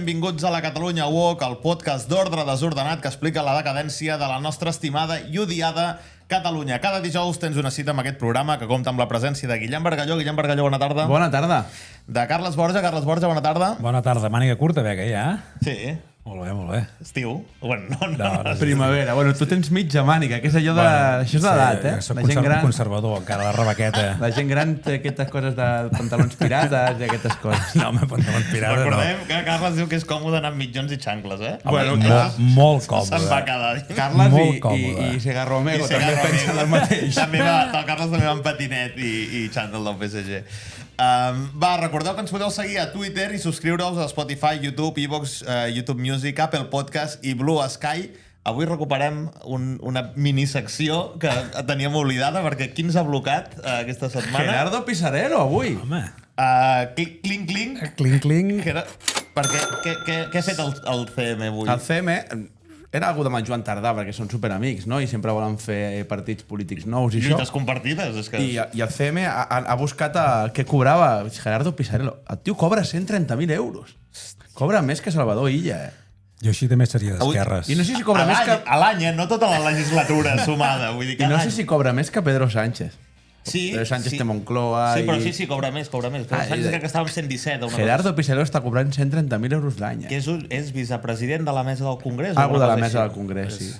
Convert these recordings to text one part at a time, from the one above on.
benvinguts a la Catalunya Woke, el podcast d'ordre desordenat que explica la decadència de la nostra estimada i odiada Catalunya. Cada dijous tens una cita amb aquest programa que compta amb la presència de Guillem Bargalló. Guillem Bargalló, bona tarda. Bona tarda. De Carles Borja. Carles Borja, bona tarda. Bona tarda. Màniga curta, bé, que hi ha? Sí. Molt bé, molt bé. Estiu. Bueno, no. Primavera. Bueno, tu tens mitja màniga, que és allò de... Això és l'edat, eh? Soc La gent gran... conservador, encara, la rebaqueta. La gent gran té aquestes coses de pantalons pirates i aquestes coses. No, home, pantalons pirata, no. Recordem que Carles diu que és còmode anar amb mitjons i xancles, eh? Bueno, molt còmode. Se'n va quedar dins. Carles i Segarra Romero també pensen el mateix. El Carles també va amb patinet i xandall del PSG. Recordeu que ens podeu seguir a Twitter i subscriure-us a Spotify, YouTube, iVoox, YouTube Music, Apple Podcast i Blue Sky. Avui recuperem una minisecció que teníem oblidada perquè qui ens ha blocat aquesta setmana? Gerardo Pisarello, avui. Home. Clink, clink. Clink, clink. Què ha fet el CM avui? El CM era algú de Joan Tardà, perquè són superamics, no? I sempre volen fer partits polítics nous i això. Lluites compartides. És que... I el CM ha buscat què cobrava Gerardo Pisarello. El tio cobra 130.000 euros. Cobra més que Salvador Illa, eh? Jo així també seria d'esquerres. I no sé si cobra més que... A l'any, no tota la legislatura sumada. Vull dir, I no sé si cobra més que Pedro Sánchez. Sí, Pedro Sánchez té Moncloa sí, i... però sí, cobra més. Pedro Sánchez crec que estava amb 117. Gerardo Pisarello està cobrant 130.000 euros l'any. Que és vicepresident de la mesa del Congrés? Algú de la mesa del Congrés, sí.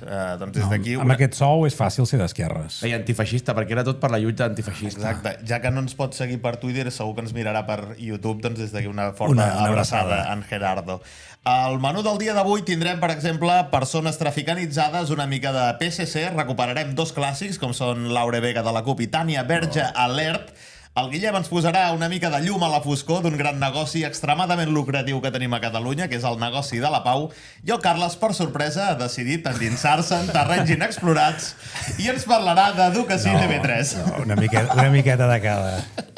Doncs des d'aquí... Amb aquest sou és fàcil ser d'esquerres. I antifeixista, perquè era tot per la lluita antifeixista. Exacte. Ja que no ens pot seguir per Twitter, segur que ens mirarà per YouTube, doncs des d'aquí una forta abraçada en Gerardo. Al menú del dia d'avui tindrem, per exemple, persones traficanitzades, una mica de PSC, recuperarem dos clàssics, com són Laure Vega de la CUP i Tània Verge Alert. El Guillem ens posarà una mica de llum a la foscor d'un gran negoci extremadament lucratiu que tenim a Catalunya, que és el negoci de la pau. I el Carles, per sorpresa, ha decidit endinsar-se en terrenys inexplorats i ens parlarà d'educació i TV3. No, una miqueta de cada.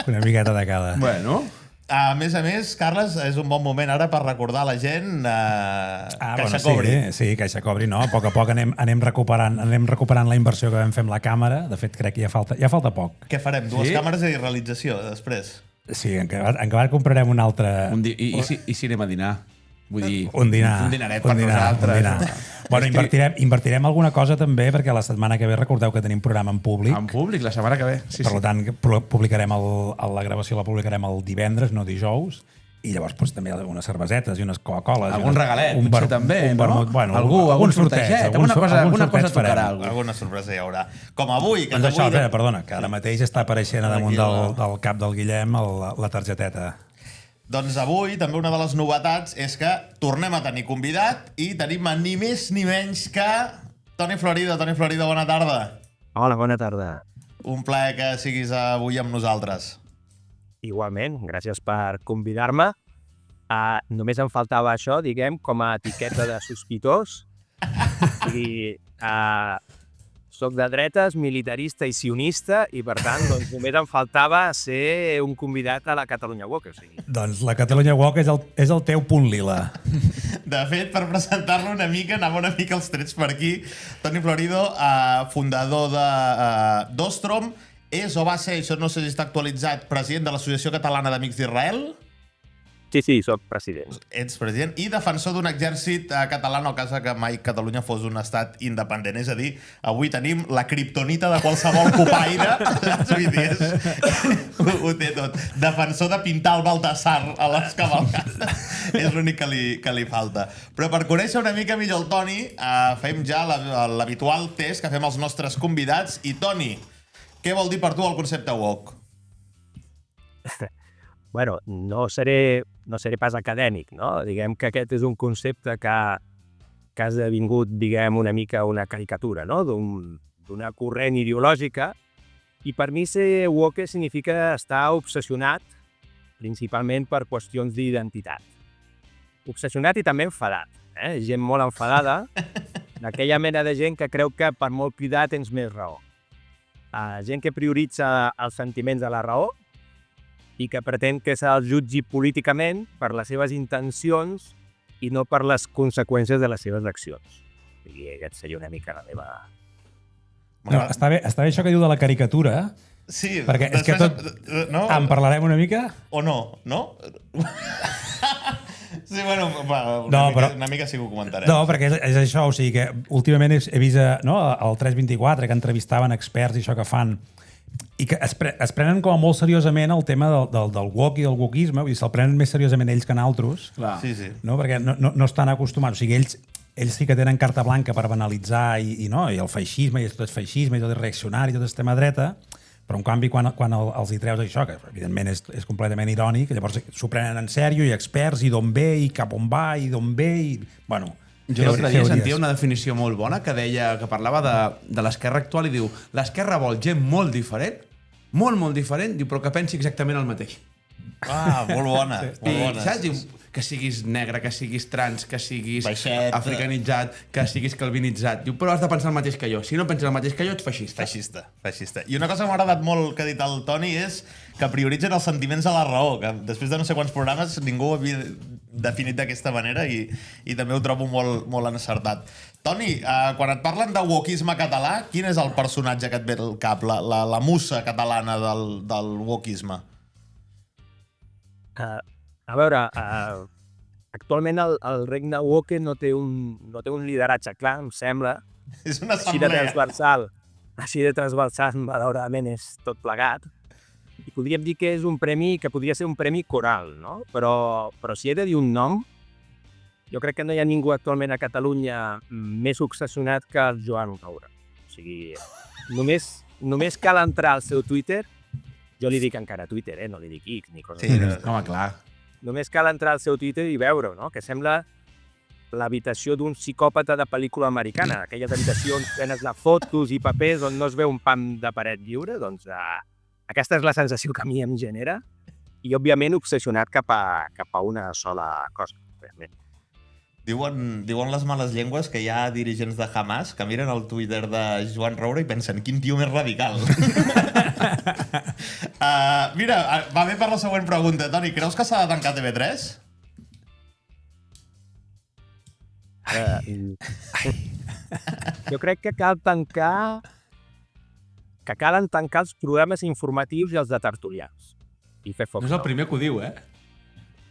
Una miqueta de cada. Bueno... A més, Carles, és un bon moment ara per recordar a la gent Caixa Cobri. Sí, Caixa Cobri, no? A poc anem recuperant la inversió que vam fer amb la càmera. De fet, crec que ja falta poc. Què farem? Dues càmeres i realització, després? Sí, en acabat comprarem una altra... I si anem a dinar? Vull dir, un dinaret per nosaltres. Bueno, invertirem alguna cosa també, perquè la setmana que ve recordeu que tenim programa en públic. En públic, la setmana que ve. Sí, per tant, publicarem la gravació la publicarem el divendres, no dijous, i llavors també unes cervesetes i unes Coca-Coles. Algun regalet, potser també, no? Bueno, algun sorteget, alguna cosa tocarà. Alguna sorpresa hi haurà. Com avui. Doncs això, perdona, que ara mateix està apareixent a damunt del cap del Guillem la targeteta. Doncs avui també una de les novetats és que tornem a tenir convidat i tenim ni més ni menys que Toni Florido. Toni Florido, bona tarda. Hola, bona tarda. Un plaer que siguis avui amb nosaltres. Igualment, gràcies per convidar-me. Només em faltava això, diguem, com a etiqueta de sospitós. I soc de dretes, militarista i sionista, i per tant, doncs, només em faltava ser un convidat a la Catalunya Woke. O sigui. Doncs la Catalunya Woke és el teu punt lila. De fet, per presentar-lo una mica, anava una mica els trets per aquí. Toni Florido, fundador d'Ostrom, és o va ser, això no sé si està actualitzat, president de l'Associació Catalana d'Amics d'Israel. Sí, soc president. Ets president i defensor d'un exèrcit català en el cas que mai Catalunya fos un estat independent. És a dir, avui tenim la kriptonita de qualsevol copaire. Ho té tot. Defensor de pintar el Baltasar a les cavalcades. És l'únic que li falta. Però per conèixer una mica millor el Toni, fem ja l'habitual test que fem als nostres convidats. I Toni, què vol dir per tu el concepte woke? Bueno, no seré pas acadèmic, no? Diguem que aquest és un concepte que ha esdevingut, diguem, una mica una caricatura, no? D'una corrent ideològica. I per mi ser woke significa estar obsessionat principalment per qüestions d'identitat. Obsessionat i també enfadat. Gent molt enfadada, d'aquella mena de gent que creu que per molt cridar tens més raó. Gent que prioritza els sentiments de la raó i que pretén que se'l jutgi políticament per les seves intencions i no per les conseqüències de les seves accions. I aquest seria una mica la meva... No, està bé això que diu de la caricatura, sí, perquè és que tot... No? En parlarem una mica? O no? No? Sí, bueno, va, una mica sí que ho comentarem. No, perquè és això, o sigui que últimament he vist al 324 que entrevistaven experts i això que fan i que es prenen com a molt seriosament el tema del woke i del wokisme, vull dir, se'l prenen més seriosament ells que nosaltres, Sí, sí. no? Perquè no estan acostumats, o sigui, ells sí que tenen carta blanca per banalitzar i el feixisme, i tot és feixisme, i tot és reaccionari, i tot és extrema dreta, però en canvi quan els hi treus això, que evidentment és completament irònic, llavors s'ho prenen en sèrio, i experts, i d'on ve, i cap on va, i d'on ve, i... Bueno, jo l'altre dia sentia una definició molt bona que deia, que parlava de l'esquerra actual i diu, l'esquerra vol gent molt diferent, molt diferent, diu, però que pensi exactament el mateix. Ah, molt bona. Molt bona. Saps? Diu, que siguis negre, que siguis trans, que siguis baixet, africanitzat, que siguis calvinitzat. Diu, però has de pensar el mateix que jo. Si no penses el mateix que jo, ets feixista. Feixista. I una cosa que m'ha agradat molt que ha dit el Toni és que prioritzen els sentiments a la raó, que després de no sé quants programes ningú ho havia definit d'aquesta manera i també ho trobo molt encertat. Toni, quan et parlen de wokisme català, quin és el personatge que et ve al cap, la musa catalana del wokisme? A veure, actualment el regne woke no té un lideratge clar, em sembla. És una assemblea. Així de transversal, malauradament, és tot plegat. I podríem dir que és un premi que podria ser un premi coral, no? Però si he de dir un nom, jo crec que no hi ha ningú actualment a Catalunya més obsessionat que el Joan Roura. O sigui, només cal entrar al seu Twitter, jo li dic encara Twitter, no li dic X ni coses Sí, home, clar. Només cal entrar al seu Twitter i veure-ho, no? Que sembla l'habitació d'un psicòpata de pel·lícula americana, aquelles habitacions plenes de fotos i papers on no es veu un pam de paret lliure, doncs aquesta és la sensació que a mi em genera i, òbviament, obsessionat cap a una sola cosa, realment. Diuen les males llengües que hi ha dirigents de Hamas que miren el Twitter de Joan Roura i pensen quin tio més radical. Mira, va bé per la següent pregunta. Toni, creus que s'ha de tancar TV3? Jo crec que calen tancar els programes informatius i els de tertulians i fer foc. No és el primer que ho diu,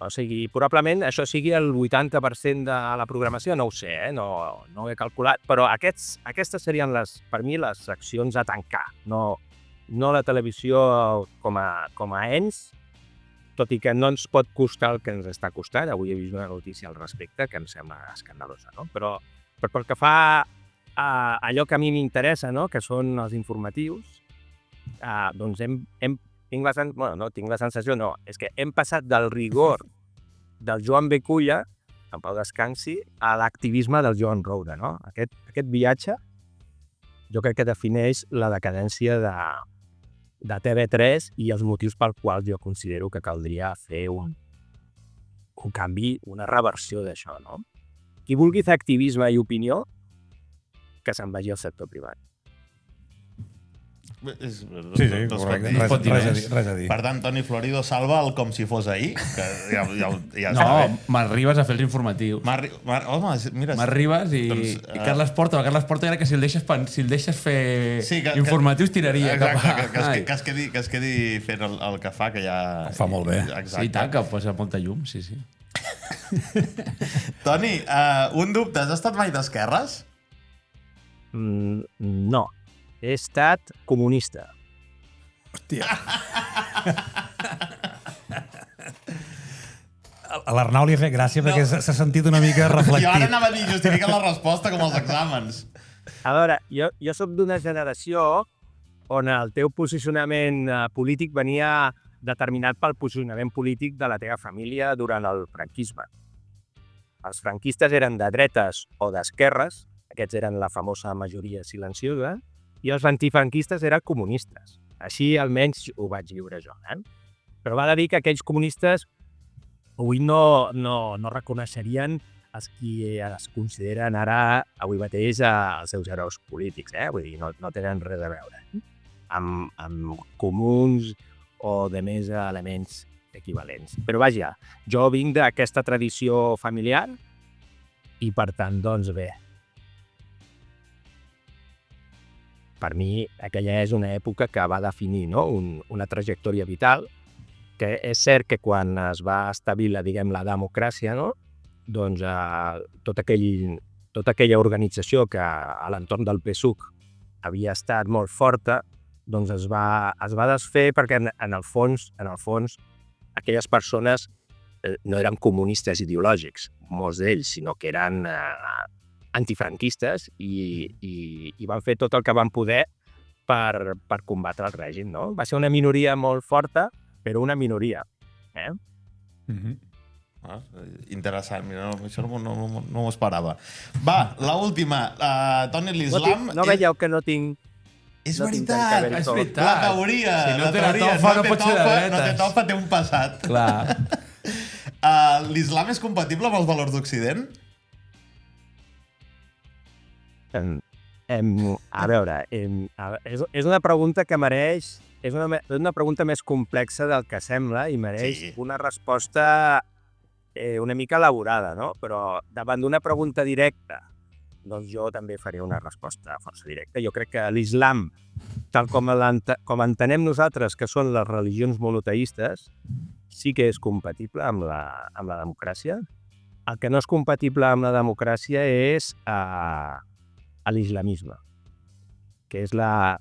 O sigui, probablement això sigui el 80% de la programació, no ho sé, no ho he calculat, però aquestes serien, per mi, les seccions a tancar, no la televisió com a ens, tot i que no ens pot costar el que ens està costant. Avui he vist una notícia al respecte que em sembla escandalosa, no? Però pel que fa a allò que a mi m'interessa, no? Que són els informatius, doncs tinc la sensació, és que hem passat del rigor del Joan Beculla, en pau descansi, a l'activisme del Joan Roura, no? Aquest viatge jo crec que defineix la decadència de TV3 i els motius pels quals jo considero que caldria fer un canvi, una reversió d'això, no? Qui vulgui fer activisme i opinió, que se'n vagi al sector privat. Sí, correcte. Res a dir. Per tant, Toni Florido salva el com si fos ahir, que ja No, m'arribes a fer els informatius. Home, mira... M'arribes i Carles Porta crec que si el deixes fer informatius tiraria cap a... Que es quedi fent el que fa, que ja... Ho fa molt bé. Sí, tant, que posa molta llum, sí. Toni, un dubte, has estat mai d'esquerres? No. He estat comunista. Hòstia. A l'Arnau li ha fet gràcia perquè s'ha sentit una mica reflectit. Jo ara anava a dir, justifica la resposta com els exàmens. A veure, jo soc d'una generació on el teu posicionament polític venia determinat pel posicionament polític de la teva família durant el franquisme. Els franquistes eren de dretes o d'esquerres, aquests eren la famosa majoria silenciosa, i els antifranquistes eren comunistes. Així almenys ho vaig viure jo. Però val a dir que aquells comunistes avui no reconeixerien els qui es consideren ara, avui mateix, els seus herois polítics. Vull dir, no tenen res a veure amb comuns o de més elements equivalents. Però vaja, jo vinc d'aquesta tradició familiar i, per tant, doncs bé. Per mi, aquella és una època que va definir una trajectòria vital que és cert que quan es va establir la democràcia, no? Doncs tota aquella organització que a l'entorn del PSUC havia estat molt forta, doncs es va desfer perquè en el fons aquelles persones no eren comunistes ideològics, molts d'ells, sinó que eren antifranquistes i van fer tot el que van poder per combatre el règim, no? Va ser una minoria molt forta, però una minoria. Interessant, mira, això no m'ho esperava. Va, l'última. Toni, l'islam... No veieu que no tinc... És veritat, és veritat. la teoria. Si no té la tofa, no pot ser de dretes. No té tofa, té un passat. Clar. L'islam és compatible amb els valors d'Occident? A veure, és una pregunta que mereix... És una pregunta més complexa del que sembla i mereix una resposta una mica elaborada, no? Però davant d'una pregunta directa, doncs jo també faria una resposta força directa. Jo crec que l'islam, tal com entenem nosaltres, que són les religions monoteistes, sí que és compatible amb la democràcia. El que no és compatible amb la democràcia és l'islamisme, que és la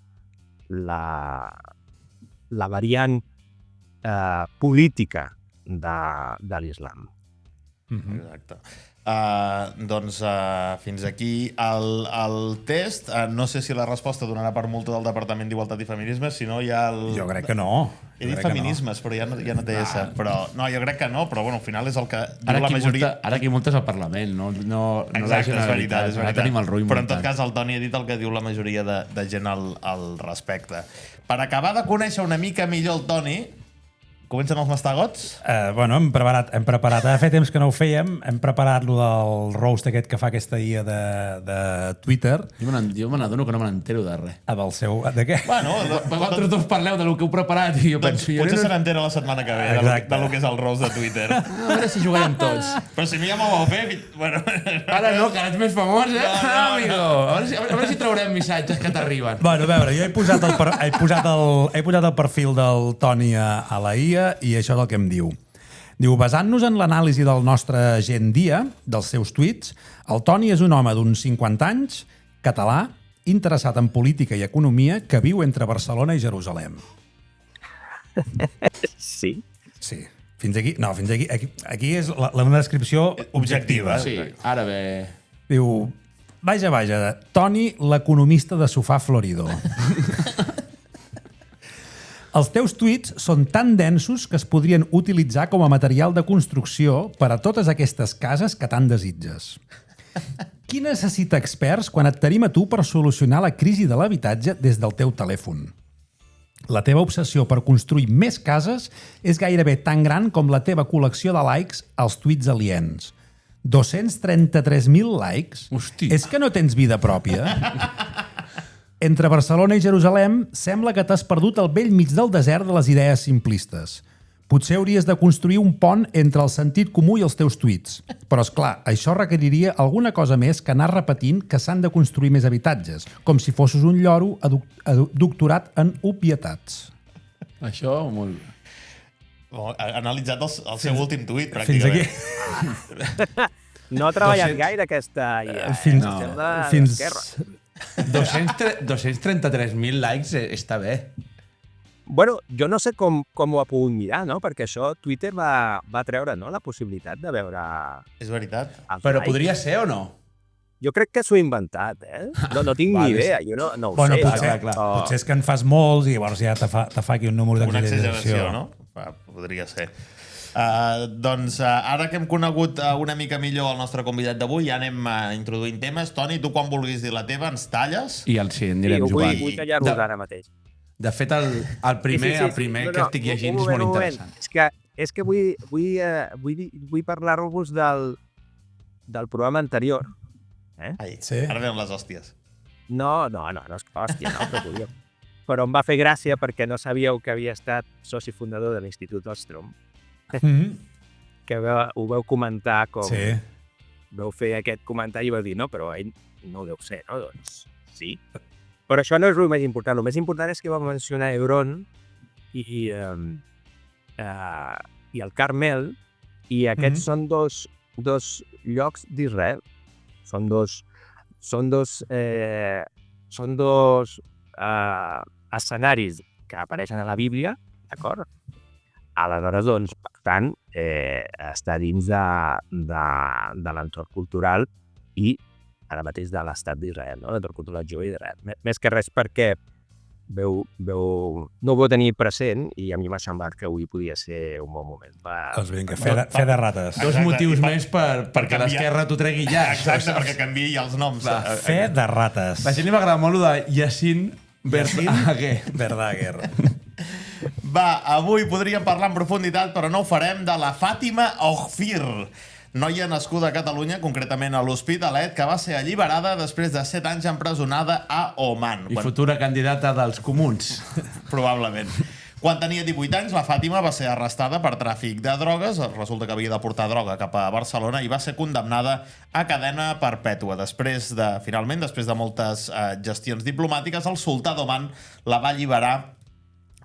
variant política de l'islam. Exacte. Doncs fins aquí el test. No sé si la resposta donarà per multa del Departament d'Igualtat i Feminismes, si no hi ha el... Jo crec que no. He dit feminismes, però ja no té S. Però no, jo crec que no, però bueno, al final és el que diu la majoria... Ara aquí multes al Parlament, no Exacte, és veritat. Ara tenim el ruïm. Però en tot cas el Toni ha dit el que diu la majoria de gent al respecte. Per acabar de conèixer una mica millor el Toni, comencen els mastegots? Bueno, hem preparat. Ha fet temps que no ho fèiem. Hem preparat lo del roast aquest que fa aquesta IA de Twitter. Jo me n'adono que no me n'entero de res. Del seu... De què? Bueno, vosaltres dos parleu del que heu preparat i jo penso... Potser se n'entera la setmana que ve de lo que és el roast de Twitter. A veure si jugarem tots. Però si mi ja m'ho vau fer... Bueno. Ara no, que ara ets més famós, eh? No, amigo. A veure si traurem missatges que t'arriben. Bueno, a veure, jo he posat el perfil del Toni a la IA i això és el que em diu. Diu, basant-nos en l'anàlisi del nostre gent dia, dels seus tuits, el Toni és un home d'uns 50 anys, català, interessat en política i economia, que viu entre Barcelona i Jerusalem. Sí? Sí. Fins aquí... No, fins aquí... Aquí és una descripció objectiva. Sí, ara bé... Diu, vaja, Toni, l'economista de sofà florido. Els teus tuits són tan densos que es podrien utilitzar com a material de construcció per a totes aquestes cases que tant desitges. Qui necessita experts quan et tenim a tu per solucionar la crisi de l'habitatge des del teu telèfon? La teva obsessió per construir més cases és gairebé tan gran com la teva col·lecció de likes als tuits aliens. 233.000 likes? Hosti. És que no tens vida pròpia? Entre Barcelona i Jerusalem sembla que t'has perdut al vell mig del desert de les idees simplistes. Potser hauries de construir un pont entre el sentit comú i els teus tuits. Però, és clar, això requeriria alguna cosa més que anar repetint que s'han de construir més habitatges, com si fossis un lloro doctorat en obvietats. Això, molt bé. Ha analitzat el seu últim tuit, pràcticament. Fins aquí. No ha treballat gaire aquesta IA. Fins... 233.000 likes està bé. Bueno, jo no sé com ho ha pogut mirar, no? Perquè això Twitter va treure, no?, la possibilitat de veure... És veritat. Però podria ser o no? Jo crec que s'ho he inventat, eh? No tinc ni idea, jo no ho sé. Potser és que en fas molts i llavors ja te fa aquí un número d'exageració. No? Podria ser. Doncs ara que hem conegut una mica millor el nostre convidat d'avui, ja anem introduint temes. Toni, tu quan vulguis dir la teva ens talles. I anirem jugant. Vull tallar-vos ara mateix. De fet, el primer que estic llegint és molt interessant. És que vull parlar-vos del programa anterior. Sí. Ara venen les hòsties. No és hòstia, no, però em va fer gràcia perquè no sabíeu que havia estat soci fundador de l'Institut Ostrom. Que ho veu comentar com... Sí. Veu fer aquest comentari i vau dir, no, però ell no ho deu ser, no? Doncs sí. Però això no és el més important. El més important és que va mencionar Hebron i i el Carmel, i aquests són dos llocs d'Israel. Són dos escenaris que apareixen a la Bíblia, d'acord? Aleshores, doncs, per tant, està dins de l'entorn cultural i ara mateix de l'estat d'Israel, no? L'entorn cultural jueu d'Israel. Més que res perquè no ho vau tenir present i a mi m'ha semblat que avui podia ser un bon moment. Doncs vinga, fe de rates. Dos motius més perquè l'esquerra t'ho tregui ja. Exacte, perquè canviï els noms. Fe de rates. La gent li va agradar molt de Yacine Verdaguer. Va, avui podríem parlar en profunditat, però no ho farem, de la Fàtima Oghfir, noia nascuda a Catalunya, concretament a l'Hospitalet, que va ser alliberada després de 7 anys empresonada a Oman. I futura candidata dels comuns. Probablement. Quan tenia 18 anys, la Fàtima va ser arrestada per tràfic de drogues. Resulta que havia de portar droga cap a Barcelona i va ser condemnada a cadena perpètua. Finalment, després de moltes gestions diplomàtiques, el sultà d'Oman la va alliberar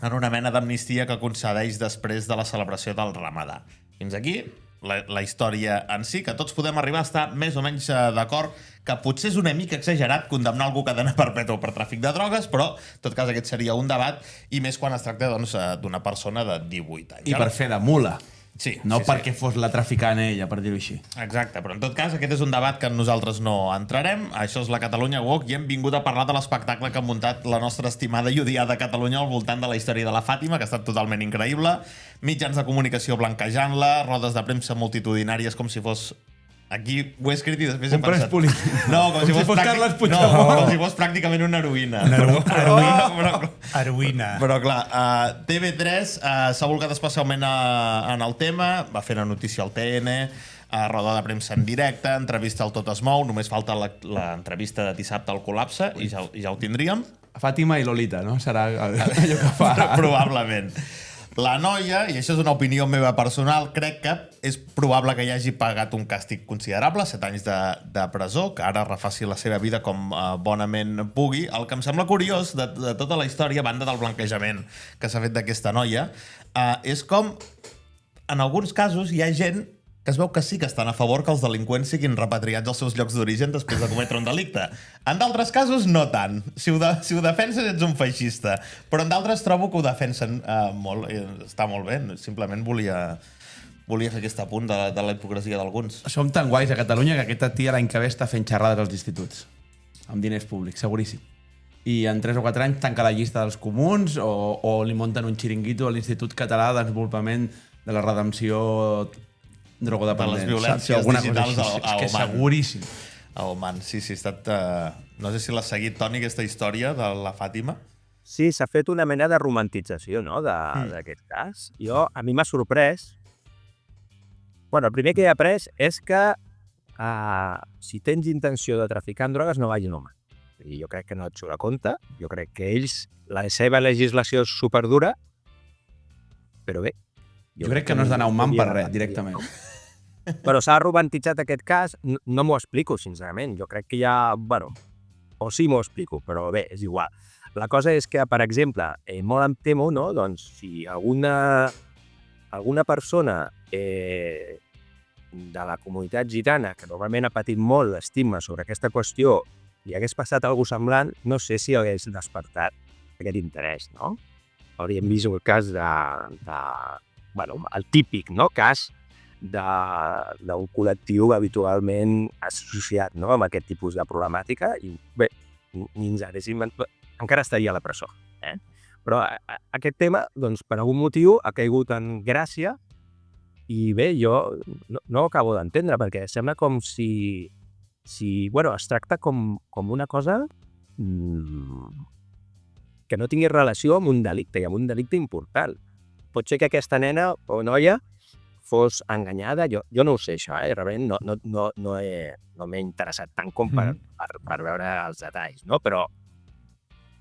en una mena d'amnistia que concedeix després de la celebració del Ramadà. Fins aquí la història en si, que tots podem arribar a estar més o menys d'acord que potser és una mica exagerat condemnar algú a cadena perpètua per tràfic de drogues, però en tot cas aquest seria un debat, i més quan es tracta d'una persona de 18 anys. I per fer de mula. Sí, no sí, perquè fos la traficant ella, per dir-ho així. Exacte, però en tot cas aquest és un debat que nosaltres no entrarem. Això és la Catalunya Woke i hem vingut a parlar de l'espectacle que ha muntat la nostra estimada i odiada Catalunya al voltant de la història de la Fàtima, que ha estat totalment increïble. Mitjans de comunicació blanquejant-la, rodes de premsa multitudinàries com si fos... Aquí ho he escrit i després he pensat... No, com si fos Carles Puigdemont. No, com si fos pràcticament una heroïna. Heroïna. Però clar, TV3 s'ha volcat especialment en el tema, va fer la notícia al TN, roda de premsa en directe, entrevista al Tot es mou, només falta l'entrevista de dissabte al col·lapse i ja ho tindríem. Fàtima i Lolita, no? Serà allò que fa... Probablement. La noia, i això és una opinió meva personal, crec que és probable que hi hagi pagat un càstig considerable, 7 anys de presó, que ara refaci la seva vida com bonament pugui. El que em sembla curiós de tota la història, a banda del blanquejament que s'ha fet d'aquesta noia, és com, en alguns casos, hi ha gent que es veu que sí que estan a favor que els delinqüents siguin repatriats als seus llocs d'origen després de cometre un delicte. En d'altres casos, no tant. Si ho defenses, ets un feixista. Però en d'altres trobo que ho defensen molt. Està molt bé. Simplement volia fer aquest apunt de la hipocresia d'alguns. Som tan guais a Catalunya que aquesta tia l'any que ve està fent xerrades als instituts. Amb diners públics, seguríssim. I en 3 o 4 anys tanca la llista dels comuns o li munten un xiringuito a l'Institut Català de Desenvolupament de la Redempció drogodependent. De les violències digitals a Oman. És que seguríssim. A Oman, sí, ha estat... No sé si l'ha seguit, Toni, aquesta història de la Fàtima. Sí, s'ha fet una mena de romantització, no?, d'aquest cas. A mi m'ha sorprès. Bueno, el primer que he après és que si tens intenció de traficar amb drogues, no vagis a Oman. I jo crec que no et surt a compte. Jo crec que ells, la seva legislació és superdura, però bé. Jo crec que no has d'anar a Oman per res, directament. Però s'ha romantitzat aquest cas, no m'ho explico, sincerament. Jo crec que ja, bueno, o sí m'ho explico, però bé, és igual. La cosa és que, per exemple, molt em temo, no?, doncs, si alguna persona de la comunitat gitana, que normalment ha patit molt l'estigma sobre aquesta qüestió, li hagués passat alguna cosa semblant, no sé si hagués despertat aquest interès, no? Hauríem vist el cas bueno, el típic, no?, cas d'un col·lectiu habitualment associat, no?, amb aquest tipus de problemàtica i bé, ni ens haguéssim... encara estaria a la presó. Però aquest tema, doncs, per algun motiu ha caigut en gràcia i bé, jo no ho acabo d'entendre perquè sembla com si bueno, es tracta com una cosa que no tingui relació amb un delicte i amb un delicte important. Pot ser que aquesta nena o noia fos enganyada, jo no ho sé això, realment no m'he interessat tant com per veure els detalls, no? Però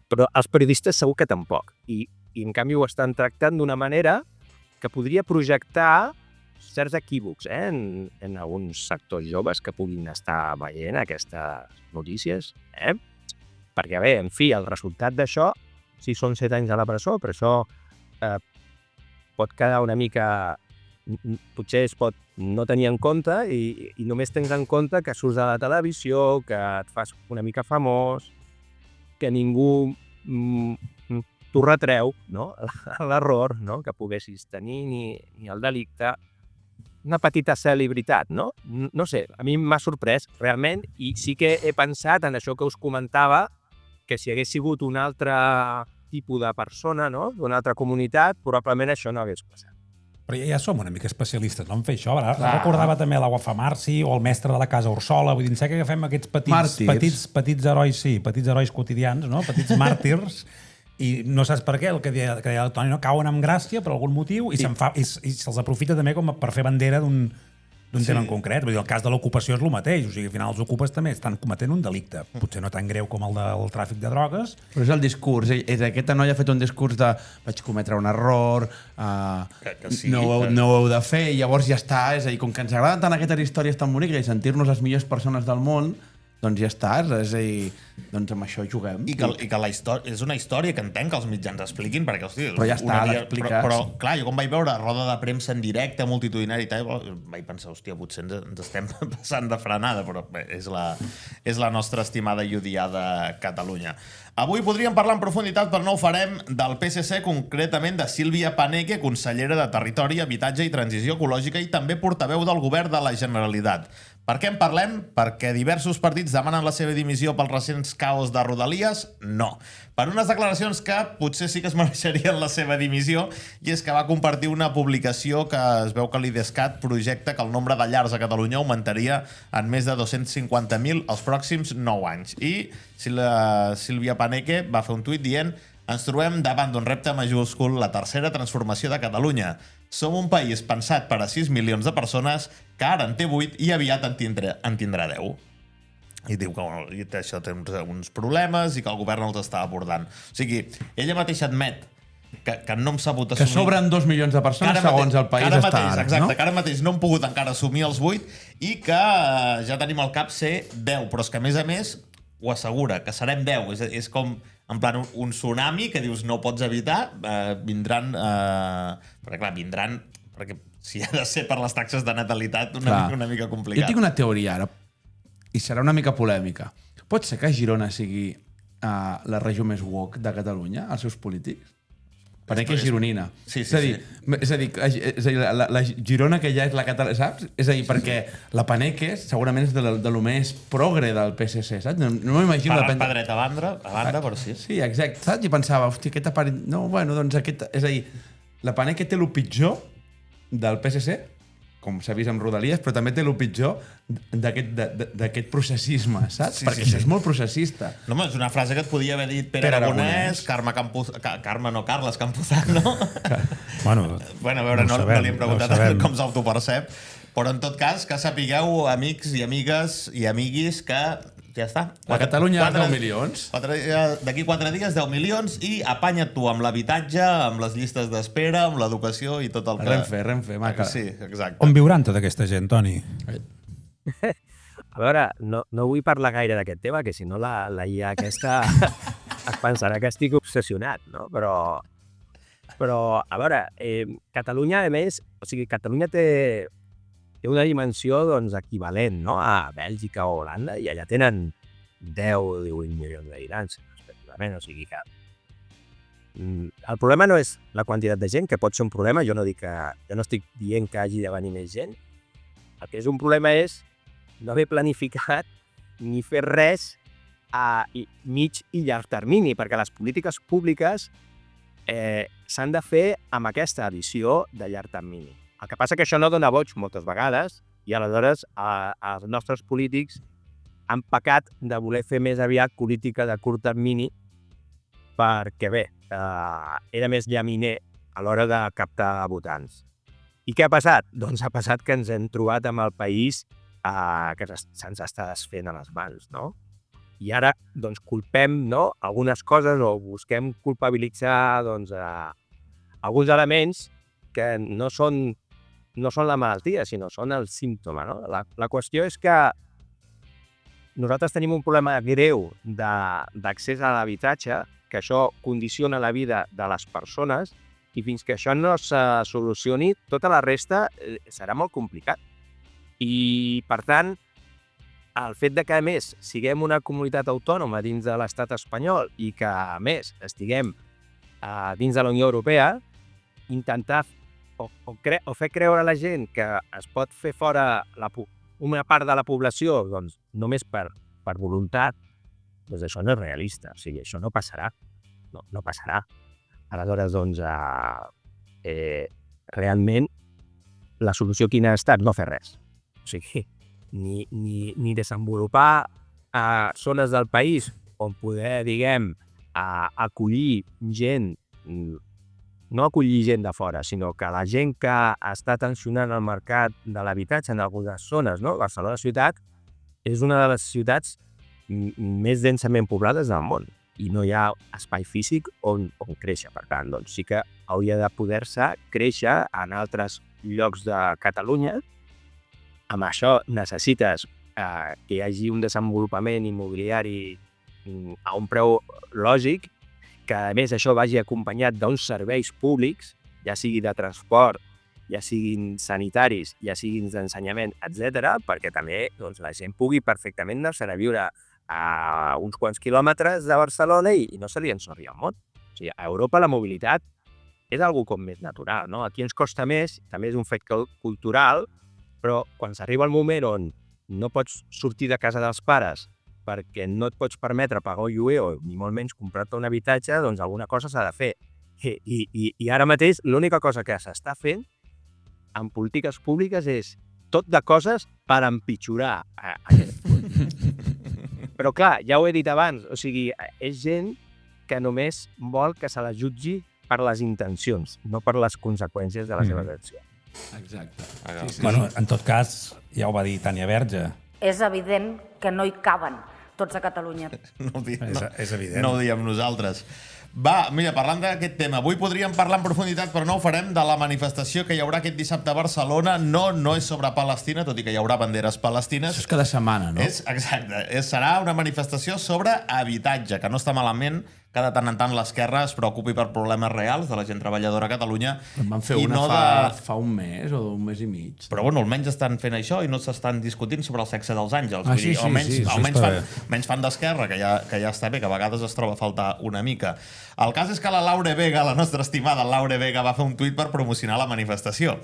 els periodistes segur que tampoc. I en canvi ho estan tractant d'una manera que podria projectar certs equívocs en alguns sectors joves que puguin estar veient aquestes notícies. Perquè bé, en fi, el resultat d'això, si són 7 anys a la presó, però això pot quedar una mica... Potser es pot no tenir en compte i només tens en compte que surts de la televisió, que et fas una mica famós, que ningú t'ho retreu, no? L'error, no? Que poguessis tenir ni el delicte. Una petita celebritat, no? No sé, a mi m'ha sorprès realment i sí que he pensat en això que us comentava, que si hagués sigut un altre tipus de persona, no? D'una altra comunitat, probablement això no hagués passat. Però ja som una mica especialistes, no?, en fer això. Ara recordava també l'Agua Marci o el mestre de la Casa Ursola. Vull dir, sé que agafem aquests petits herois, sí, petits herois quotidians, no?, petits màrtirs, i no saps per què, el que deia el Toni, no? Cauen amb gràcia per algun motiu i se'ls aprofita també com per fer bandera d'un tema en concret. Vull dir, el cas de l'ocupació és el mateix. O sigui, al final els ocupes també estan cometent un delicte. Potser no tan greu com el del tràfic de drogues. Però és el discurs. Aquesta noia ha fet un discurs de vaig cometre un error, no ho heu de fer, i llavors ja està. És a dir, com que ens agraden tant aquestes històries tan boniques i sentir-nos les millors persones del món, doncs ja està, és a dir, doncs amb això juguem. I que la història és una història que entenc que els mitjans expliquin, perquè, hosti... Però ja està, l'expliques. Però, clar, jo quan vaig veure roda de premsa en directe, multitudinari i tal, vaig pensar, hòstia, potser ens estem passant de frenada, però bé, és la nostra estimada i odiada Catalunya. Avui podríem parlar en profunditat, però no ho farem, del PSC, concretament de Sílvia Paneque, consellera de Territori, Habitatge i Transició Ecològica i també portaveu del Govern de la Generalitat. Per què en parlem? Perquè diversos partits demanen la seva dimissió pels recents caos de Rodalies? No. Per unes declaracions que potser sí que es mereixerien la seva dimissió, i és que va compartir una publicació que es veu que l'IDESCAT projecta que el nombre de llars a Catalunya augmentaria en més de 250.000 els pròxims 9 anys. I la Sílvia Paneque va fer un tuit dient: ens trobem davant d'un repte majúscul, la tercera transformació de Catalunya. Som un país pensat per a 6 milions de persones, que ara en té 8 i aviat en tindrà 10. I diu que això té uns problemes i que el govern els està abordant. O sigui, ella mateixa admet que no hem sabut assumir... Que sobren 2 milions de persones segons el país està ara, exacte, no? Que ara mateix no hem pogut encara assumir els 8 i que ja tenim al cap ser 10, però és que a més ho assegura, que serem 10. És com, en plan, un tsunami que dius no pots evitar, vindran... Perquè, clar, vindran... Perquè si ha de ser per les taxes de natalitat, una mica complicat. Jo tinc una teoria ara, i serà una mica polèmica. Pot ser que Girona sigui la regió més woke de Catalunya, els seus polítics? Paneque és gironina. Sí. És a dir, la Girona que ja és la catalana, saps? És a dir, perquè la Paneque segurament és de lo més progre del PSC, saps? No m'imagino... Per dreta a banda, però sí. Sí, exacte, saps? I pensava, hòstia, aquest aparent... No, bueno, doncs aquest... És a dir, la Paneque té el pitjor del PSC, com s'ha vist amb Rodalies, però també té el pitjor d'aquest processisme, saps? Perquè això és molt processista. No, és una frase que et podia haver dit Pere Aragonès, Carles Campuzano. Bueno, a veure, no li hem preguntat com s'autopercep, però en tot cas, que sapigueu, amics i amigues i amiguis, que ja està. A Catalunya 10 milions. D'aquí 4 dies, 10 milions, i apanya't tu amb l'habitatge, amb les llistes d'espera, amb l'educació i tot el que... Renfe, maca. Sí, exacte. On viuran tota aquesta gent, Toni? A veure, no vull parlar gaire d'aquest tema, que si no la IA aquesta es pensarà que estic obsessionat, no? Però a veure, Catalunya, a més, o sigui, Catalunya té una dimensió doncs, equivalent, no? A Bèlgica o Holanda, i allà tenen 10 o 18 milions d'habitants, respectivament, o sigui que... El problema no és la quantitat de gent, que pot ser un problema, jo no estic dient que hagi de venir més gent. El que és un problema és no haver planificat ni fer res a mig i llarg termini, perquè les polítiques públiques s'han de fer amb aquesta visió de llarg termini. El que passa que això no dona boig moltes vegades i aleshores els nostres polítics han pecat de voler fer més aviat política de curt termini perquè bé, era més llaminer a l'hora de captar votants. I què ha passat? Doncs ha passat que ens hem trobat amb el país que se'ns està desfent a les mans, no? I ara doncs, culpem algunes coses o busquem culpabilitzar alguns elements que no són la malaltia, sinó són el símptoma. No? La qüestió és que nosaltres tenim un problema greu d'accés a l'habitatge, que això condiciona la vida de les persones I fins que això no se solucioni, tota la resta serà molt complicat. I, per tant, el fet de que, a més, siguem una comunitat autònoma dins de l'estat espanyol i que, a més, estiguem dins de la Unió Europea, intentar o fer creure a la gent que es pot fer fora una part de la població doncs, només per voluntat, doncs això no és realista. O sigui, això no passarà. No passarà. Aleshores, doncs, realment, la solució quina ha estat? No fer res. O sigui, ni desenvolupar zones del país on poder, diguem, acollir gent, no acollir gent de fora, sinó que la gent que està tensionant el mercat de l'habitatge en algunes zones, no? Barcelona ciutat és una de les ciutats més densament poblades del món i no hi ha espai físic on créixer. Per tant, doncs sí que hauria de poder-se créixer en altres llocs de Catalunya. Amb això necessites que hi hagi un desenvolupament immobiliari a un preu lògic, que a més això vagi acompanyat d'uns serveis públics, ja sigui de transport, ja siguin sanitaris, ja siguin d'ensenyament, etc., perquè també doncs, la gent pugui perfectament anar-se'n a viure a uns quants quilòmetres de Barcelona i no se li ensorri el món. O sigui, a Europa la mobilitat és algo com més natural, no? Aquí ens costa més, també és un fet cultural, però quan s'arriba el moment on no pots sortir de casa dels pares perquè no et pots permetre pagar un lloguer o ni molt menys comprar-te un habitatge, doncs alguna cosa s'ha de fer. I ara mateix l'única cosa que s'està fent en polítiques públiques és tot de coses per empitjorar aquest punt. Però clar, ja ho he dit abans, o sigui, és gent que només vol que se la jutgi per les intencions, no per les conseqüències de la seva acció. Exacte. Sí. Bueno, en tot cas, ja ho va dir Tània Verge. És evident que no hi caben tots a Catalunya. És evident. No ho diem nosaltres. Va, mira, parlant d'aquest tema, avui podríem parlar en profunditat, però no ho farem, de la manifestació que hi haurà aquest dissabte a Barcelona. No és sobre Palestina, tot i que hi haurà banderes palestines. Això és cada setmana, no? Exacte. Serà una manifestació sobre habitatge, que no està malament que de tant en tant l'esquerra es preocupi per problemes reals de la gent treballadora a Catalunya. En van fer una fa un mes o un mes i mig. Però bueno, almenys estan fent això i no s'estan discutint sobre el sexe dels àngels. Sí, almenys fan d'esquerra, que ja està bé, que a vegades es troba a faltar una mica. El cas és que la Laura Vega, la nostra estimada Laura Vega, va fer un tuit per promocionar la manifestació.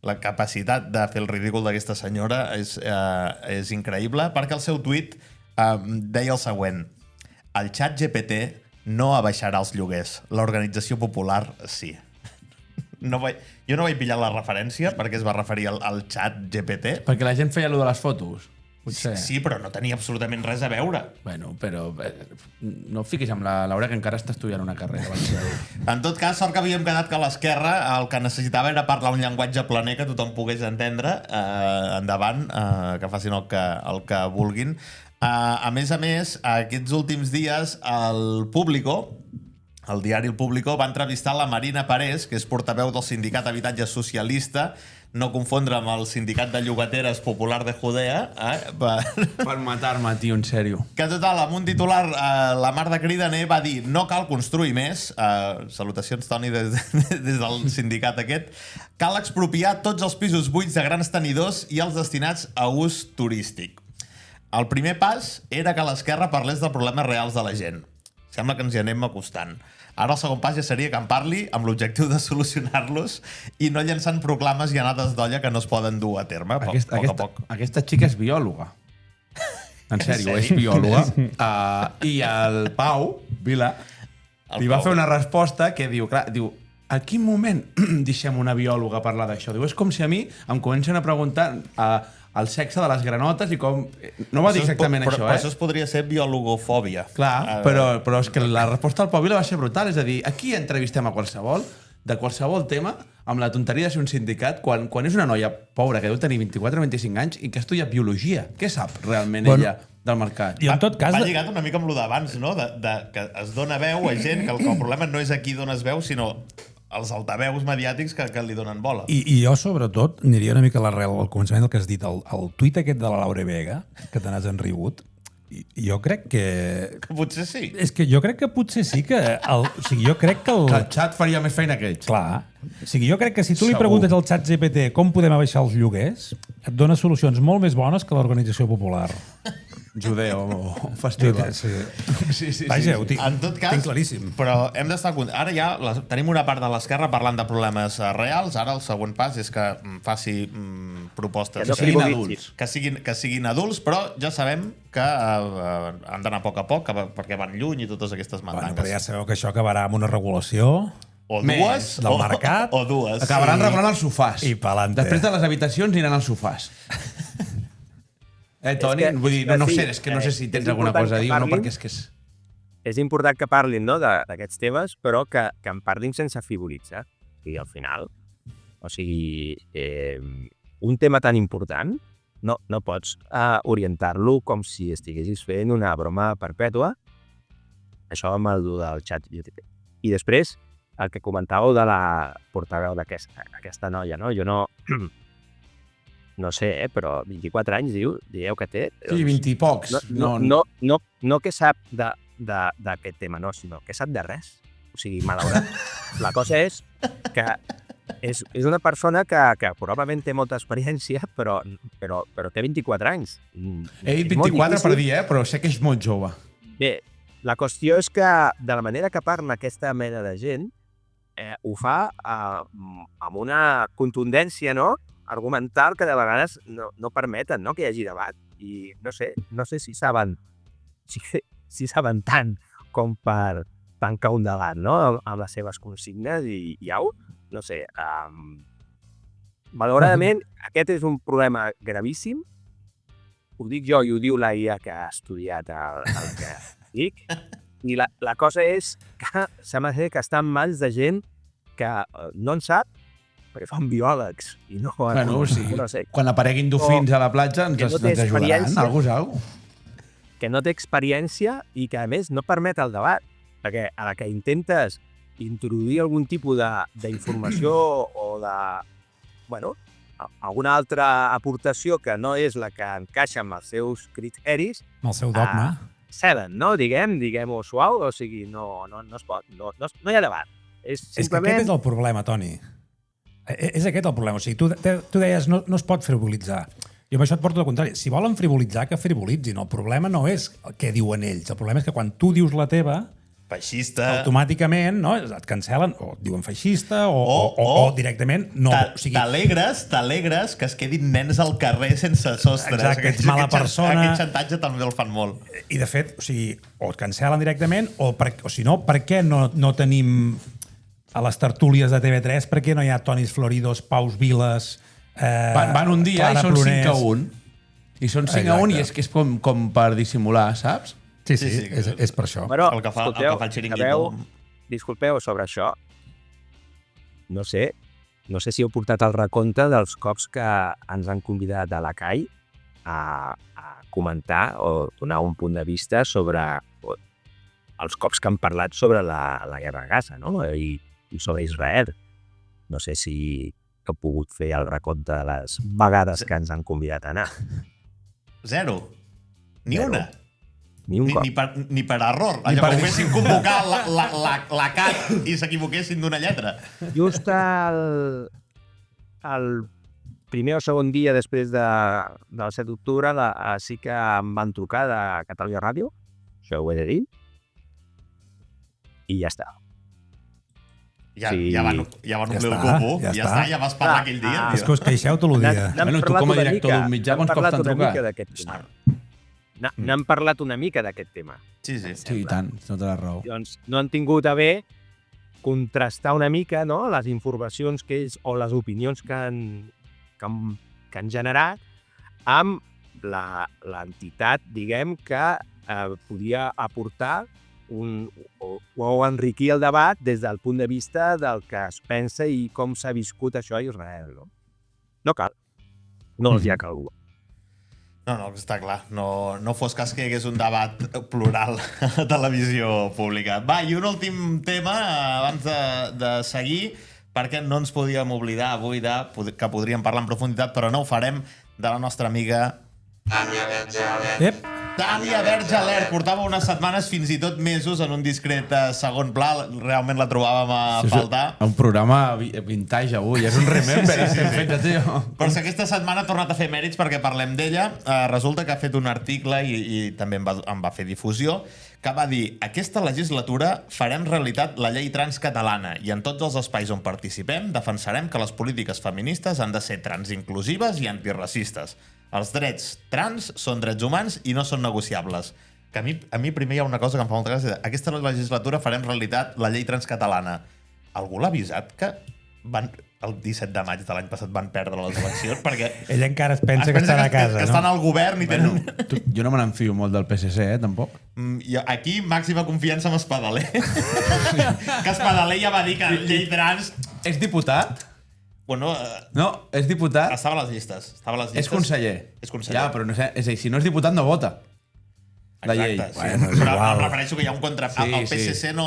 La capacitat de fer el ridícul d'aquesta senyora és increïble, perquè el seu tuit deia el següent: el xat GPT no abaixarà els lloguers, l'organització popular sí. Jo no vaig pillar la referència perquè es va referir al xat GPT. Perquè la gent feia allò de les fotos. Potser. Sí, però no tenia absolutament res a veure. Bueno, però no et fiquis amb la Laura, que encara està estudiant una carrera. En tot cas, sort que havíem quedat que l'esquerra el que necessitava era parlar un llenguatge planer que tothom pogués entendre. Endavant, que facin el que vulguin. A més, aquests últims dies el Público, el diari El Público, va entrevistar la Marina Parés, que és portaveu del sindicat Habitatge Socialista, no confondre amb el sindicat de llogateres popular de Judea. Per matar-me, tio, en sèrio. Que total, amb un titular, la Marta Cridaner va dir: no cal construir més, salutacions, Toni, des del sindicat aquest, cal expropiar tots els pisos buits de grans tenidors i els destinats a ús turístic. El primer pas era que l'esquerra parlés dels problemes reals de la gent. Sembla que ens hi anem acostant. Ara el segon pas ja seria que en parli amb l'objectiu de solucionar-los i no llançant proclames i anades d'olla que no es poden dur a terme a poc. Aquesta xica és biòloga. En sèrio, és biòloga. I el Pau Vila li va fer una resposta que diu, a quin moment deixem una biòloga parlar d'això? Diu, és com si a mi em comencen a preguntar el sexe de les granotes i com... No va dir exactament això, Però això es podria ser biologofòbia. Clar, però és que la resposta del Pau Vila va ser brutal. És a dir, aquí entrevistem a qualsevol, de qualsevol tema, amb la tonteria de ser un sindicat, quan és una noia pobra que deu tenir 24 o 25 anys i que estudia biologia. Què sap realment ella del mercat? I en tot cas... Va lligat una mica amb lo d'abans, no? Que es dona veu a gent, que el problema no és a qui dones veu, sinó els altaveus mediàtics que li donen bola. I jo, sobretot, aniria una mica a l'arrel, al començament del que has dit, el tuit aquest de la Laura Vega, que te n'has enrigut, Jo crec que... Que potser sí. És que jo crec que potser sí que... O sigui, jo crec que Que el xat faria més feina que ells. Clar. O sigui, jo crec que si tu li Segur. preguntes al xat GPT com podem abaixar els lloguers, et dona solucions molt més bones que l'organització popular. Judeo o festival. Sí. Vaja, ho tinc, En tot cas, tinc claríssim. però hem d'estar... Ara ja tenim una part de l'esquerra parlant de problemes reals, ara el següent pas és que faci propostes Que no siguin frivolitzin. adults. que siguin adults, però ja sabem que han d'anar a poc, perquè van lluny i totes aquestes Bueno, mandangues. però ja sabeu que això acabarà amb una regulació O Més dues, del mercat. o dues. Acabaran regulant els sofàs. I pa'lante. Després de les habitacions aniran als sofàs. Toni? És que- Vull dir, no sí, sé, és que no sé si és tens alguna important cosa a que dir o no, parlin. perquè és que és... És important que parlin, no, d'aquests temes, però que en parlin sense frivolitzar. O sigui, al final, un tema tan important no pots orientar-lo com si estiguessis fent una broma perpètua. Això amb el del xat GPT. I després, el que comentàveu de la portaveu d'aquesta noia, no? Jo no sé, però 24 anys, dieu que té. Sí, 20 i pocs. No que sap d'aquest tema, no, sinó que sap de res. O sigui, malaurat. La cosa és que és una persona que probablement té molta experiència, però té 24 anys. He dit És molt 24 per difícil. dir, però sé que és molt jove. Bé, la qüestió és que de la manera que parla aquesta mena de gent, ho fa amb una contundència, no?, argumental que de vegades no permeten, no?, que hi hagi debat. I no sé si saben tant com per tancar un debat, no?, amb les seves consignes i au, no sé. Malauradament, aquest és un problema gravíssim. Ho dic jo i ho diu la IA que ha estudiat el que dic. I la cosa és que sembla ser que està en mans de gent que no en sap, perquè són biòlegs i no... Bueno, sí. no sé, Quan apareguin dofins a la platja ens que no té ajudaran. experiència. Algú és algú. que no té experiència i que, a més, no permet el debat. Perquè a la que intentes introduir algun tipus d'informació o de... Bueno, alguna altra aportació que no és la que encaixa amb els seus criteris, Amb el seu dogma. ceden, no? Diguem-ho suau, o sigui, no es pot, no hi ha debat. És És que simplement... aquest és el problema, Toni. És aquest el problema. O sigui, tu deies no es pot frivolitzar. Jo amb això et porto al contrari. Si volen frivolitzar, que frivolitzin. El problema no és el que diuen ells. El problema és que quan tu dius la teva, Feixista. automàticament et cancel·len, o et diuen feixista, o directament no. O sigui, T'alegres que es quedin nens al carrer sense sostre. Exacte, ets mala persona. Aquest xantatge també el fan molt. I de fet, o sigui, o et cancel·len directament, o si no, per què no tenim a les tertúlies de TV3, per què no hi ha Tonis Floridos, Paus Viles, Van un dia Clara i són Plonés? 5-1. I són 5-1 i Exacte. és que és com per dissimular, saps? Sí, Sí, és per això. Però, El que fa el xiringuito. disculpeu sobre això. No sé si heu portat el recompte dels cops que ens han convidat a la CAI a comentar o donar un punt de vista sobre els cops que han parlat sobre la guerra a Gaza, no? I sobre Israel. No sé si heu pogut fer el recompte de les vegades que ens han convidat a anar. Zero. Ni Zero. una. Ni un cop. Ni per error. Ni Allò per que volguessin convocar la CAT i s'equivoquessin d'una lletra. Just el primer o segon dia després del 7 d'octubre sí que em van trucar de Catalunya Ràdio, això ho he de dir, i ja està. Ja van omplir el està, cupo. ja Ja està. està, ja vas parlar aquell dia. És que us queixeu tot el dia. Bueno, tu com a director d'un mitjà, quants cops t'han trucat? N'han parlat una mica d'aquest tema. Sí. Sí, i tant, tota la raó. Doncs no han tingut a bé contrastar una mica, no?, les informacions que ells o les opinions que han generat amb l'entitat, diguem, que podia aportar o enriquir el debat des del punt de vista del que es pensa i com s'ha viscut això a Israel. No cal. No els hi ha calgut. No, està clar. No fos cas que hi hagués un debat plural a televisió pública. Va, i un últim tema abans de seguir, perquè no ens podíem oblidar avui que podríem parlar en profunditat, però no ho farem, de la nostra amiga... Ep, Tània Verge Alert portava unes setmanes, fins i tot mesos, en un discret segon pla. Realment la trobàvem a faltar. Un programa vintage avui, és un remember, estem fent, tio. Però si aquesta setmana ha tornat a fer mèrits perquè parlem d'ella, resulta que ha fet un article i també em va fer difusió, que va dir: aquesta legislatura farem realitat la llei trans catalana i en tots els espais on participem defensarem que les polítiques feministes han de ser transinclusives i antirracistes. Els drets trans són drets humans i no són negociables. Que a mi primer hi ha una cosa que em fa molta gràcia. Aquesta legislatura farem realitat la llei trans catalana. Algú l'ha avisat que el 17 de maig de l'any passat van perdre les eleccions? Perquè Ell encara es pensa que estan a casa, que estan al govern i tenen... Jo no me n'enfio molt del PSC, tampoc. I aquí, màxima confiança amb Espadaler. Que Espadaler ja va dir que llei trans... És diputat? Bueno, No, és diputat. estava a les llistes. És conseller. És conseller. Ja, però no sé, és a dir, si no és diputat no vota. La llei. Exacte, sí. Bueno, és Però igual. em refereixo que hi ha un contrapès. Sí, El PSC no...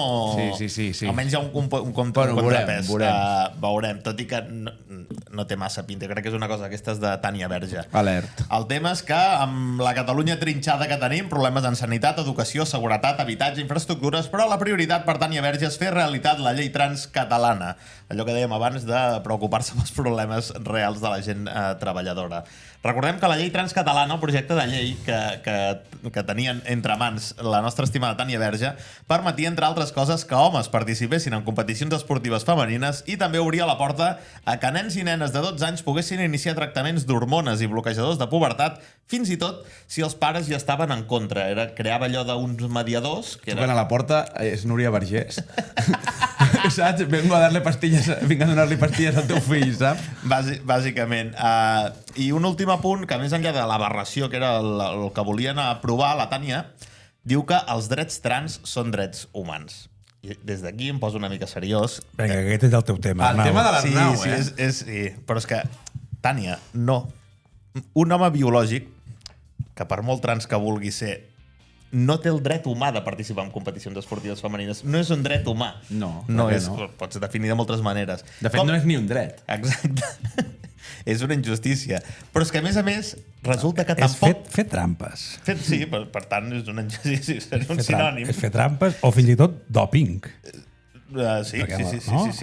Sí. Almenys hi ha un Bueno, contrapès. veurem. Veurem. Tot i que no té massa pinta. Crec que és una cosa d'aquestes de Tània Verge. Alert. El tema és que amb la Catalunya trinxada que tenim, problemes en sanitat, educació, seguretat, habitatge, infraestructures, però la prioritat per Tània Verge és fer realitat la llei trans catalana. Allò que dèiem abans de preocupar-se pels problemes reals de la gent treballadora. Recordem que la llei trans catalana, el projecte de llei que tenien entre mans la nostra estimada Tània Verge, permetia, entre altres coses, que homes participessin en competicions esportives femenines i també obria la porta a que nens i nenes de 12 anys poguessin iniciar tractaments d'hormones i bloquejadors de pubertat, fins i tot si els pares ja estaven en contra. Creava allò d'uns mediadors... Truquen a la porta, és Núria Vergés. Saps? Vengo a donar-li pastilles al teu fill, saps? Bàsicament. I un últim apunt, que més enllà de l'aberració, que era el que volien aprovar, la Tània, diu que els drets trans són drets humans. I des d'aquí em poso una mica seriós. Vinga, aquest és el teu tema. El tema de l'Arnau, sí, però és que, Tània, no. Un home biològic, que per molt trans que vulgui ser, no té el dret humà de participar en competicions esportives femenines. No és un dret humà. No, és, no. Pots definir de moltes maneres. De fet, no és ni un dret. Exacte. És una injustícia. Però és que, a més, resulta que És tampoc... fer trampes. Sí, per tant, és una injustícia. És un sinònim. És fer trampes o fins i tot doping. Sí,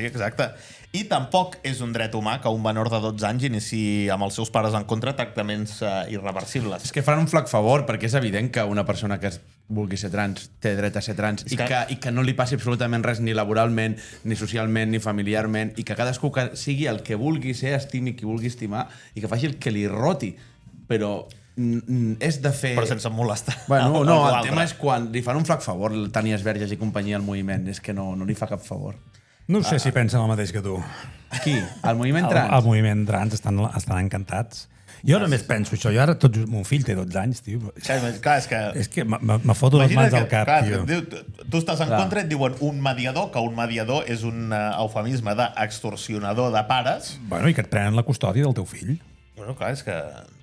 exacte. I tampoc és un dret humà que un menor de 12 anys iniciï amb els seus pares en contra tractaments irreversibles. És que fan un flac favor, perquè és evident que una persona que vulgui ser trans té dret a ser trans i que no li passi absolutament res ni laboralment, ni socialment, ni familiarment, i que cadascú que sigui el que vulgui ser, estimi qui vulgui estimar i que faci el que li roti. Però és de fer... Però sense molestar. Bueno, no, el tema és quan li fan un flac favor Tànies Verges i companyia al moviment. És que no li fa cap favor. No sé si pensen el mateix que tu. Qui? El moviment trans? El moviment trans estan encantats. Jo només penso això. Jo ara mon fill té 12 anys, tio. Clar, és que me foto les mans al cap, tio. Tu estàs en contra i et diuen un mediador, que un mediador és un eufemisme d'extorsionador de pares. Bueno, i que et prenen la custòdia del teu fill. Bueno, clar, és que...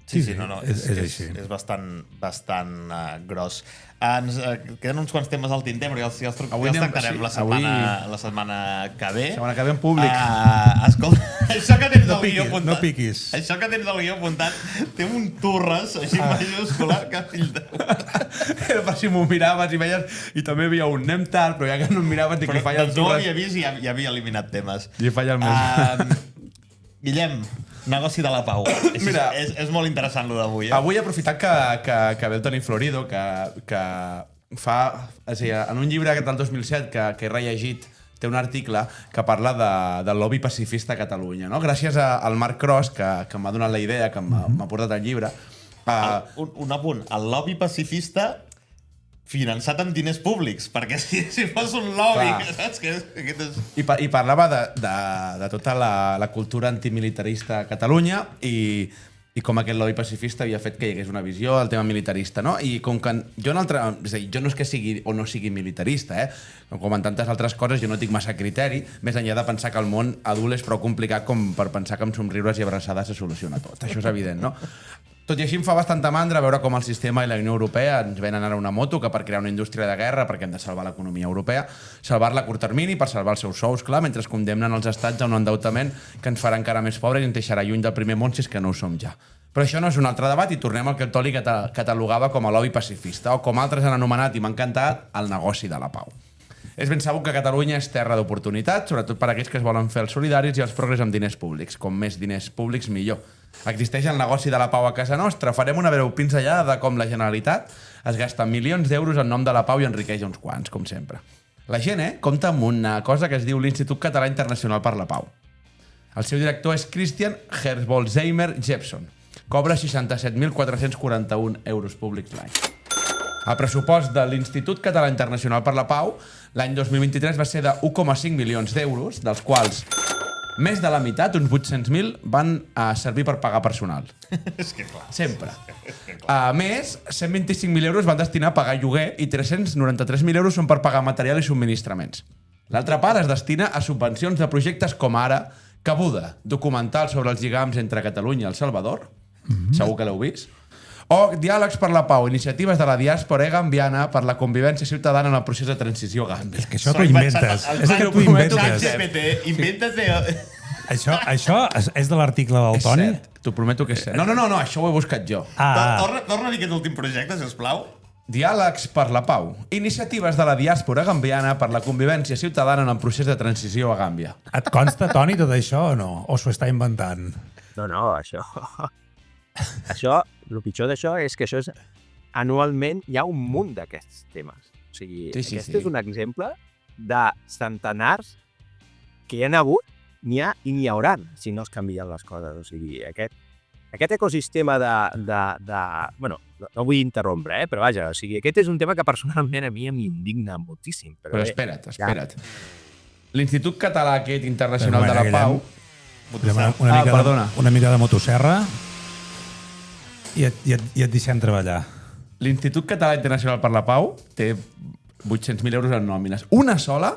Sí, és així. És bastant gros. Ens queden uns quants temes al tinter, però ja els tractarem la setmana que ve. La setmana que ve en públic. Escolta, això que tens al guió apuntat... No piquis. Això que tens al guió apuntat té un turres així majúscular que fill de... Per si m'ho miraves i veies... I també hi havia un nem tard, però ja que no em miraves dic que falla el turres. No ho turres. havia vist i ja havia eliminat temes. I falla el més. Guillem, negoci de la pau. Mira, és molt interessant lo d'avui. Avui he aprofitat que ve el Toni Florido, que fa... És a dir, en un llibre del 2007 que he rellegit, té un article que parla del lobby pacifista a Catalunya. No? Gràcies al Marc Cros, que m'ha donat la idea, que m'ha portat el llibre. Un apunt. El lobby pacifista finançat amb diners públics, perquè si fos un lobby, saps? I parlava de tota la cultura antimilitarista a Catalunya i com aquest lobby pacifista havia fet que hi hagués una visió del tema militarista, no? I com que jo no és que sigui o no sigui militarista, com en tantes altres coses, jo no tinc massa criteri, més enllà de pensar que el món adult és prou complicat com per pensar que amb somriures i abraçades se soluciona tot. Això és evident, no? Tot i així em fa bastanta mandra veure com el sistema i la Unió Europea ens venen ara una moto que per crear una indústria de guerra, perquè hem de salvar l'economia europea, salvar-la a curt termini per salvar els seus sous, clar, mentre condemnen els estats a un endeutament que ens farà encara més pobres i ens deixarà lluny del primer món si és que no ho som ja. Però això no és un altre debat i tornem al que el Toni catalogava com a lobby pacifista o com altres han anomenat, i m'ha encantat, el negoci de la pau. És ben sabut que Catalunya és terra d'oportunitat, sobretot per a aquells que es volen fer els solidaris i els progrés amb diners públics. Com més diners públics, millor. Existeix el negoci de la pau a casa nostra. Farem una breu pinzellada de com la Generalitat es gasta milions d'euros en nom de la pau i enriqueix uns quants, com sempre. La gent compta amb una cosa que es diu l'Institut Català Internacional per la Pau. El seu director és Christian Herbolzheimer Jepson. Cobra 67.441 euros públics l'any. El pressupost de l'Institut Català Internacional per la Pau l'any 2023 va ser de 1,5 milions d'euros, dels quals més de la meitat, uns 800.000, van servir per pagar personal. És que clar. Sempre. A més, 125.000 euros van destinar a pagar lloguer i 393.000 euros són per pagar material i subministraments. L'altra part es destina a subvencions de projectes com ara Cabuda, documental sobre els lligams entre Catalunya i El Salvador, segur que l'heu vist, o Diàlegs per la Pau, iniciatives de la diàspora gambiana per la convivència ciutadana en el procés de transició a Gàmbia. És que això t'ho inventes. És que t'ho inventes. Inventa-te... Això és de l'article del Toni? És cert, t'ho prometo que és cert. No, això ho he buscat jo. Torna a dir aquest últim projecte, sisplau. Diàlegs per la Pau, iniciatives de la diàspora gambiana per la convivència ciutadana en el procés de transició a Gàmbia. Et consta, Toni, tot això o no? O s'ho està inventant? No, això... Això, el pitjor d'això és que això és... Anualment hi ha un munt d'aquests temes. O sigui, aquest és un exemple de centenars que hi ha hagut, n'hi ha i n'hi hauran, si no es canvien les coses. O sigui, aquest ecosistema Bueno, no vull interrompre, però vaja, o sigui, aquest és un tema que personalment a mi m'indigna moltíssim. Però espera't. L'Institut Català aquest internacional de la Pau... Una mica de motosserra i et deixem treballar. L'Institut Català Internacional per la Pau té 800.000 euros en nòmines. Una sola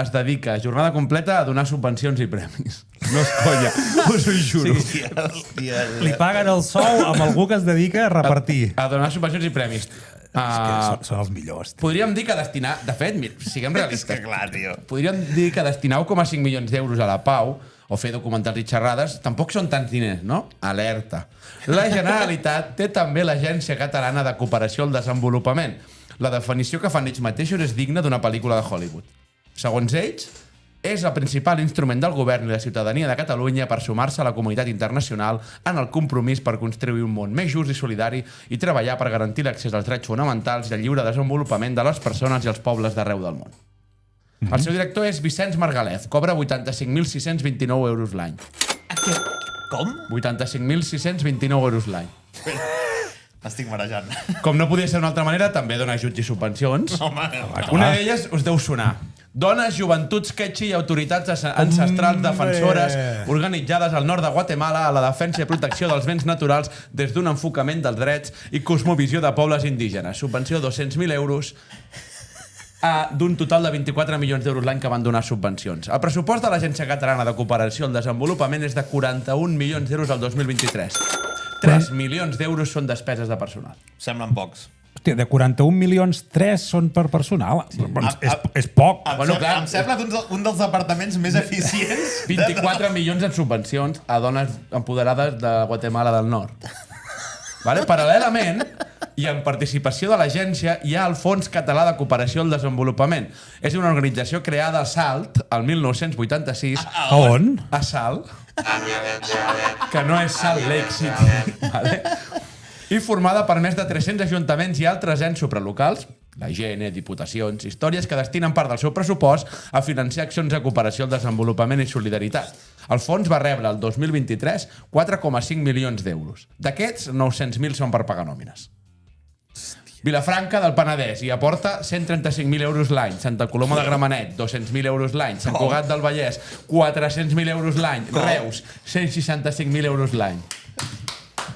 es dedica a jornada completa a donar subvencions i premis. No és conya, us ho juro. Sí, hòstia. Li paguen el sou amb algú que es dedica a repartir. A donar subvencions i premis. És que són els millors. Podríem dir que destinar... De fet, siguem realistes. És que clar, tio. Podríem dir que destinar 1,5 milions d'euros a la Pau o fer documentals i xerrades, tampoc són tants diners, no? Alerta. La Generalitat té també l'Agència Catalana de Cooperació al Desenvolupament. La definició que fan ells mateixos és digna d'una pel·lícula de Hollywood. Segons ells, és el principal instrument del govern i la ciutadania de Catalunya per sumar-se a la comunitat internacional en el compromís per construir un món més just i solidari i treballar per garantir l'accés als drets fonamentals i el lliure desenvolupament de les persones i els pobles d'arreu del món. El seu director és Vicenç Margalef, cobra 85.629 euros l'any. Com? 85.629 euros l'any. M'estic marejant. Com no podia ser d'una altra manera, també dona ajuts i subvencions. Home, Una d'elles us deu sonar. Dones, joventuts, quetxi i autoritats ancestrals defensores organitzades al nord de Guatemala a la defensa i protecció dels béns naturals des d'un enfocament dels drets i cosmovisió de pobles indígenes. Subvenció 200.000 euros d'un total de 24 milions d'euros l'any que van donar subvencions. El pressupost de l'Agència Catalana de Cooperació al Desenvolupament és de 41 milions d'euros al 2023. 3 milions d'euros són despeses de personal. semblen pocs. Hòstia, de 41 milions, 3 són per personal. Sí. És poc. Em sembla un dels departaments més eficients. 24 milions en subvencions a dones empoderades de Guatemala del Nord. Vale? Paral·lelament, i en participació de l'agència, hi ha el Fons Català de Cooperació al Desenvolupament. És una organització creada a Salt, el 1986. A on? A Salt. Que no és Salt Lake City. Vale? I formada per més de 300 ajuntaments i altres ens supralocals, la gent, diputacions, històries que destinen part del seu pressupost a financiar accions de cooperació al desenvolupament i solidaritat. El fons va rebre el 2023 4,5 milions d'euros. D'aquests, 900.000 són per pagar nòmines. Vilafranca del Penedès hi aporta 135.000 euros l'any. Santa Coloma de Gramenet, 200.000 euros l'any. Sant Cugat del Vallès, 400.000 euros l'any. Reus, 165.000 euros l'any.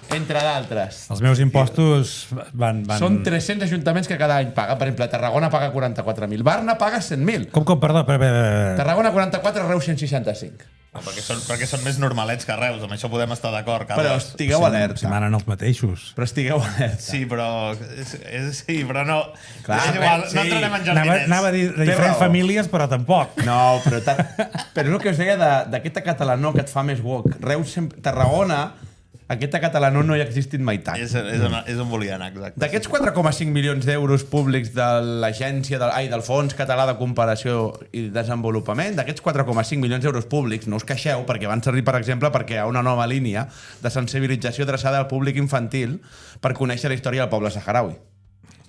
Entre d'altres. Els meus impostos van... Són 300 ajuntaments que cada any paga. Per exemple, Tarragona paga 44.000. Barna paga 100.000. Com, perdó? Tarragona 44, Reus 165. Perquè són més normalets que Reus, amb això podem estar d'acord. Però estigueu alerta. Si manen els mateixos. Però estigueu alerta. Sí, però no... Clar, és igual, no entrarem en jardinets. Anava a dir de diferents famílies, però tampoc. No, però és el que us deia d'aquesta catalanó que et fa més woke. Reus, Tarragona Aquesta catalana no hi ha existit mai tant. És on volia anar, exacte. D'aquests 4,5 milions d'euros públics de l'agència, del Fons Català de Comparació i Desenvolupament, d'aquests 4,5 milions d'euros públics, no us queixeu, perquè van servir, per exemple, perquè hi ha una nova línia de sensibilització adreçada al públic infantil per conèixer la història del poble saharaui.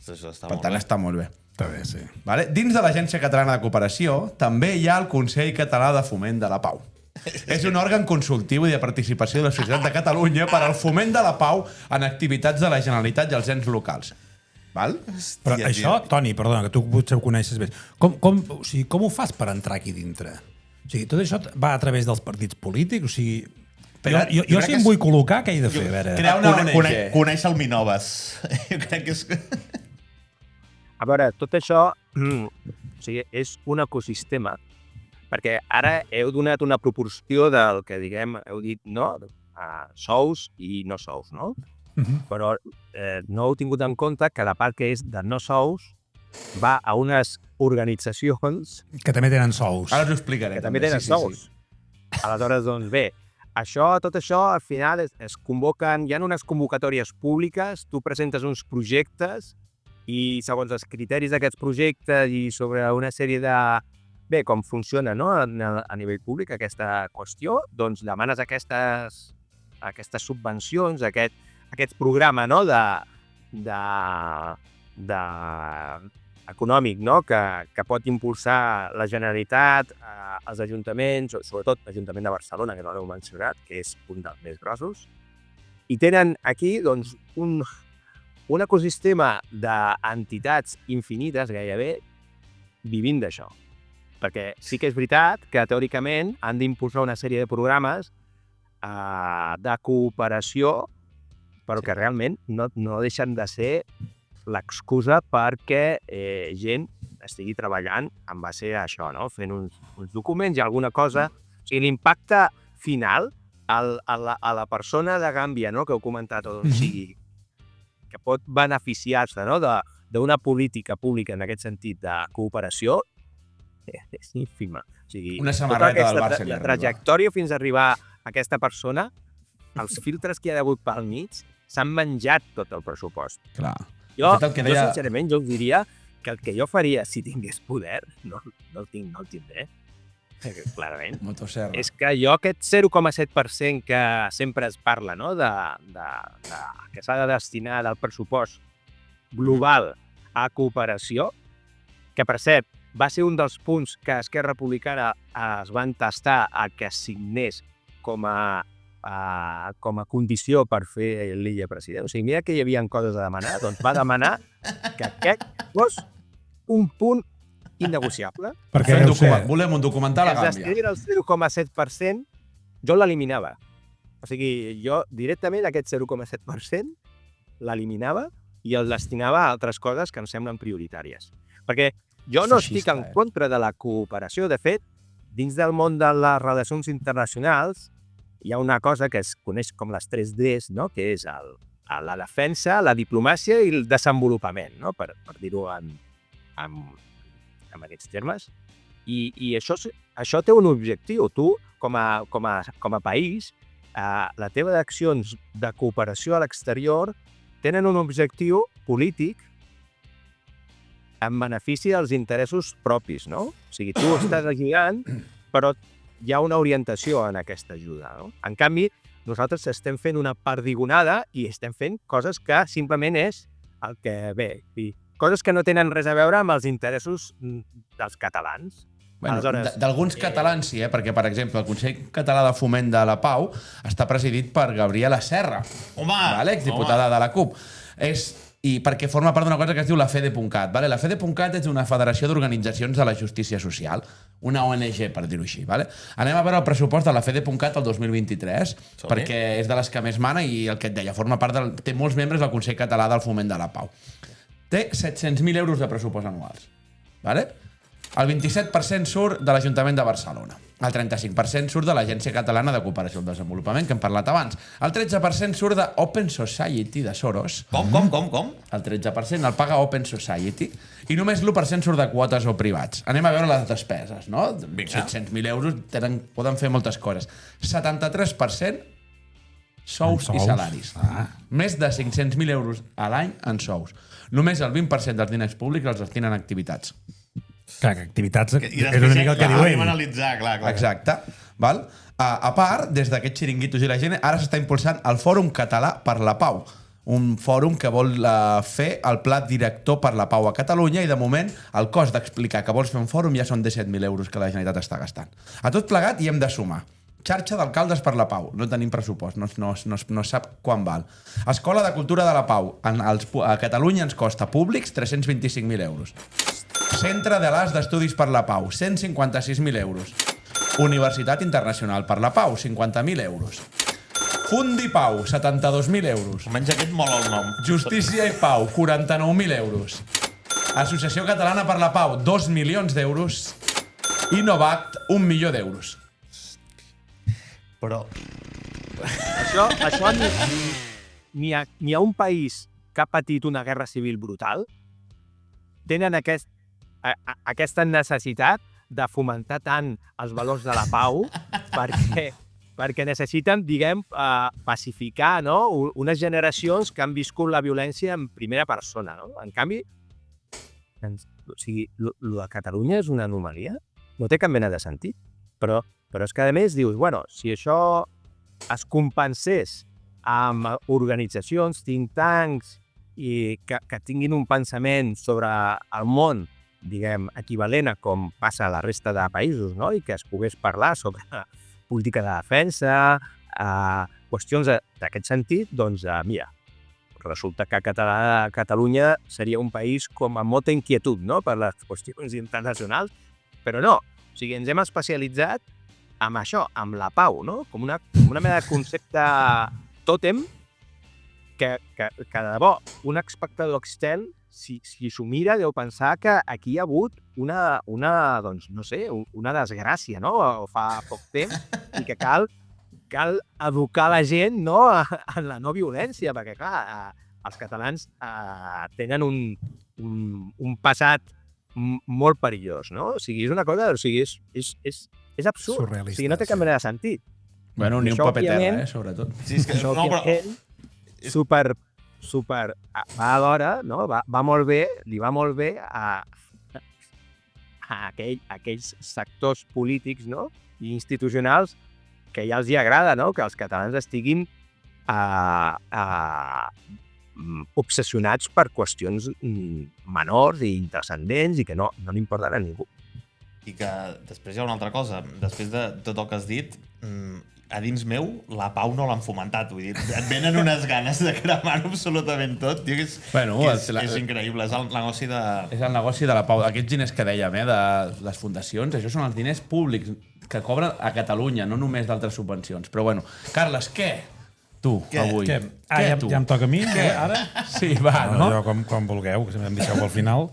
Per tant, està molt bé. Està bé, sí. Vale? Dins de l'Agència Catalana de Cooperació també hi ha el Consell Català de Foment de la Pau. És un òrgan consultiu i de participació de la societat de Catalunya per al foment de la pau en activitats de la Generalitat i els ens locals. Val? Però això, Toni, perdona, que tu potser ho coneixes més. Com ho fas per entrar aquí dintre? O sigui, tot això va a través dels partits polítics? O sigui, jo si em vull col·locar, què he de fer? Crear una ONG. Conèixer el Minoves. Jo crec que és... A veure, tot això és un ecosistema, perquè ara heu donat una proporció del que, diguem, heu dit, no? Sous i no sous, no? Però no heu tingut en compte que la part que és de no sous va a unes organitzacions... Que també tenen sous. Ara us ho explicaré. Que també tenen sous. Aleshores, doncs bé, tot això, al final, es convoquen, hi ha unes convocatòries públiques, tu presentes uns projectes i segons els criteris d'aquests projectes i sobre una sèrie de... Bé, com funciona, no?, a nivell públic aquesta qüestió, doncs demanes aquestes subvencions, aquest programa, no?, econòmic, no?, que pot impulsar la Generalitat, els ajuntaments, sobretot l'Ajuntament de Barcelona, que no l'heu mencionat, que és un dels més grossos, i tenen aquí, doncs, un ecosistema d'entitats infinites, gairebé, vivint d'això. Perquè sí que és veritat que, teòricament, han d'impulsar una sèrie de programes de cooperació, però que realment no deixen de ser l'excusa perquè gent estigui treballant en base a això, no? Fent uns documents i alguna cosa. O sigui, l'impacte final a la persona de Gàmbia, no?, que heu comentat, o sigui, que pot beneficiar-se, no?, d'una política pública en aquest sentit de cooperació, és ínfima. O sigui, una samarreta del Barça. La trajectòria fins a arribar a aquesta persona, els filtres que hi ha hagut pel mig, s'han menjat tot el pressupost. Clar. Jo sincerament, us diria que el que jo faria si tingués poder, no el tindré, clarament, Motosserra. És que jo aquest 0,7% que sempre es parla, no?, que s'ha de destinar del pressupost global a cooperació, que per cert, va ser un dels punts que Esquerra Republicana es va entestar a que signés com a condició per fer l'illa president. O sigui, mira que hi havia coses a demanar, doncs va demanar que aquest fos un punt innegociable. Perquè volem un documental a Gàmbia. Si es destigués el 0,7%, jo l'eliminava. O sigui, jo directament aquest 0,7% l'eliminava i el destinava a altres coses que em semblen prioritàries. Perquè jo no estic en contra de la cooperació. De fet, dins del món de les relacions internacionals hi ha una cosa que es coneix com les 3 Ds, no?, que és la defensa, la diplomàcia i el desenvolupament, no?, per dir-ho en aquests termes. I això té un objectiu. Tu, com a país, les teves accions de cooperació a l'exterior tenen un objectiu polític en benefici dels interessos propis, no? O sigui, tu estàs ajudant, però hi ha una orientació en aquesta ajuda, no? En canvi, nosaltres estem fent una perdigonada i estem fent coses que simplement és el que ve. Coses que no tenen res a veure amb els interessos dels catalans. Bueno, d'alguns catalans sí, perquè, per exemple, el Consell Català de Foment de la Pau està presidit per Gabriela Serra, exdiputada de la CUP. I perquè forma part d'una cosa que es diu la FEDE.cat. La FEDE.cat és una federació d'organitzacions de la justícia social, una ONG, per dir-ho així. Anem a veure el pressupost de la FEDE.cat el 2023, perquè és de les que més mana i el que et deia, té molts membres del Consell Català del Foment de la Pau. Té 700.000 euros de pressupost anuals. El 27% surt de l'Ajuntament de Barcelona. El 35% surt de l'Agència Catalana de Cooperació al Desenvolupament, que hem parlat abans. El 13% surt de Open Society de Soros. Com? El 13% el paga Open Society i només l'1% surt de quotes o privats. Anem a veure les despeses, no? 700.000 euros poden fer moltes coses. 73% Sous i salaris. Més de 500.000 euros a l'any en sous. Només el 20% dels diners públics els destinen a activitats. Clar, que activitats I és una mica el que diu analitzar, clar. Exacte. Val? A part, des d'aquests xiringuitos i la gent, ara s'està impulsant el Fòrum Català per la Pau, un fòrum que vol fer el Pla Director per la Pau a Catalunya i, de moment, el cost d'explicar que vols fer un fòrum ja són 17.000 euros que la Generalitat està gastant. A tot plegat hi hem de sumar. Xarxa d'alcaldes per la Pau. No tenim pressupost, no sap quan val. Escola de Cultura de la Pau. A Catalunya ens costa públics 325.000 euros. Centre de l'As d'Estudis per la Pau, 156.000 euros. Universitat Internacional per la Pau, 50.000 euros. Fundi Pau, 72.000 euros. Almenys aquest mola el nom. Justícia i Pau, 49.000 euros. Associació Catalana per la Pau, 2 milions d'euros. I Novact, 1 milió d'euros. Però... Això ni a un país que ha patit una guerra civil brutal tenen aquesta necessitat de fomentar tant els valors de la pau perquè necessiten, diguem, pacificar, no? Unes generacions que han viscut la violència en primera persona, no? En canvi, o sigui, lo de Catalunya és una anomalia? No té cap mena de sentit. Però és que, a més, dius, bueno, si això es compensés amb organitzacions, think tanks, i que tinguin un pensament sobre el món, diguem, equivalent a com passa a la resta de països, no? I que es pogués parlar sobre política de defensa, qüestions d'aquest sentit, doncs, mira, resulta que Catalunya seria un país com amb molta inquietud, no?, per les qüestions internacionals, però no. O sigui, ens hem especialitzat amb això, amb la pau, no? Com una mena de concepte tòtem que de debò, un espectador extern, si s'ho mira, deu pensar que aquí hi ha hagut doncs, no sé, una desgràcia, no? Fa poc temps, i que cal educar la gent, no?, en la no violència, perquè, clar, els catalans tenen un passat molt perillós, no? O sigui, és una cosa, o sigui, és absurd. Surrealista, o sigui, no té cap mena de sentit. Bueno, ni un paper terra, sobretot. Sí, és que... Això, òbviament, super va alhora, no? Va molt bé, li va molt bé a aquells sectors polítics, no?, i institucionals que ja els hi agrada, no?, que els catalans estiguin obsessionats per qüestions menors i intranscendents i que no n'importen a ningú. I que després hi ha una altra cosa. Després de tot el que has dit, a dins meu, la pau no l'han fomentat. Vull dir, et venen unes ganes de cremar absolutament tot. Diu que és increïble. És el negoci de... És el negoci de la pau. Aquests diners que dèiem, de les fundacions, això són els diners públics que cobren a Catalunya, no només d'altres subvencions. Però bueno, Carles, què? Tu, avui. Què? Ja em toca a mi? Ara? Sí, va, no? Jo, com vulgueu, que em deixeu pel final.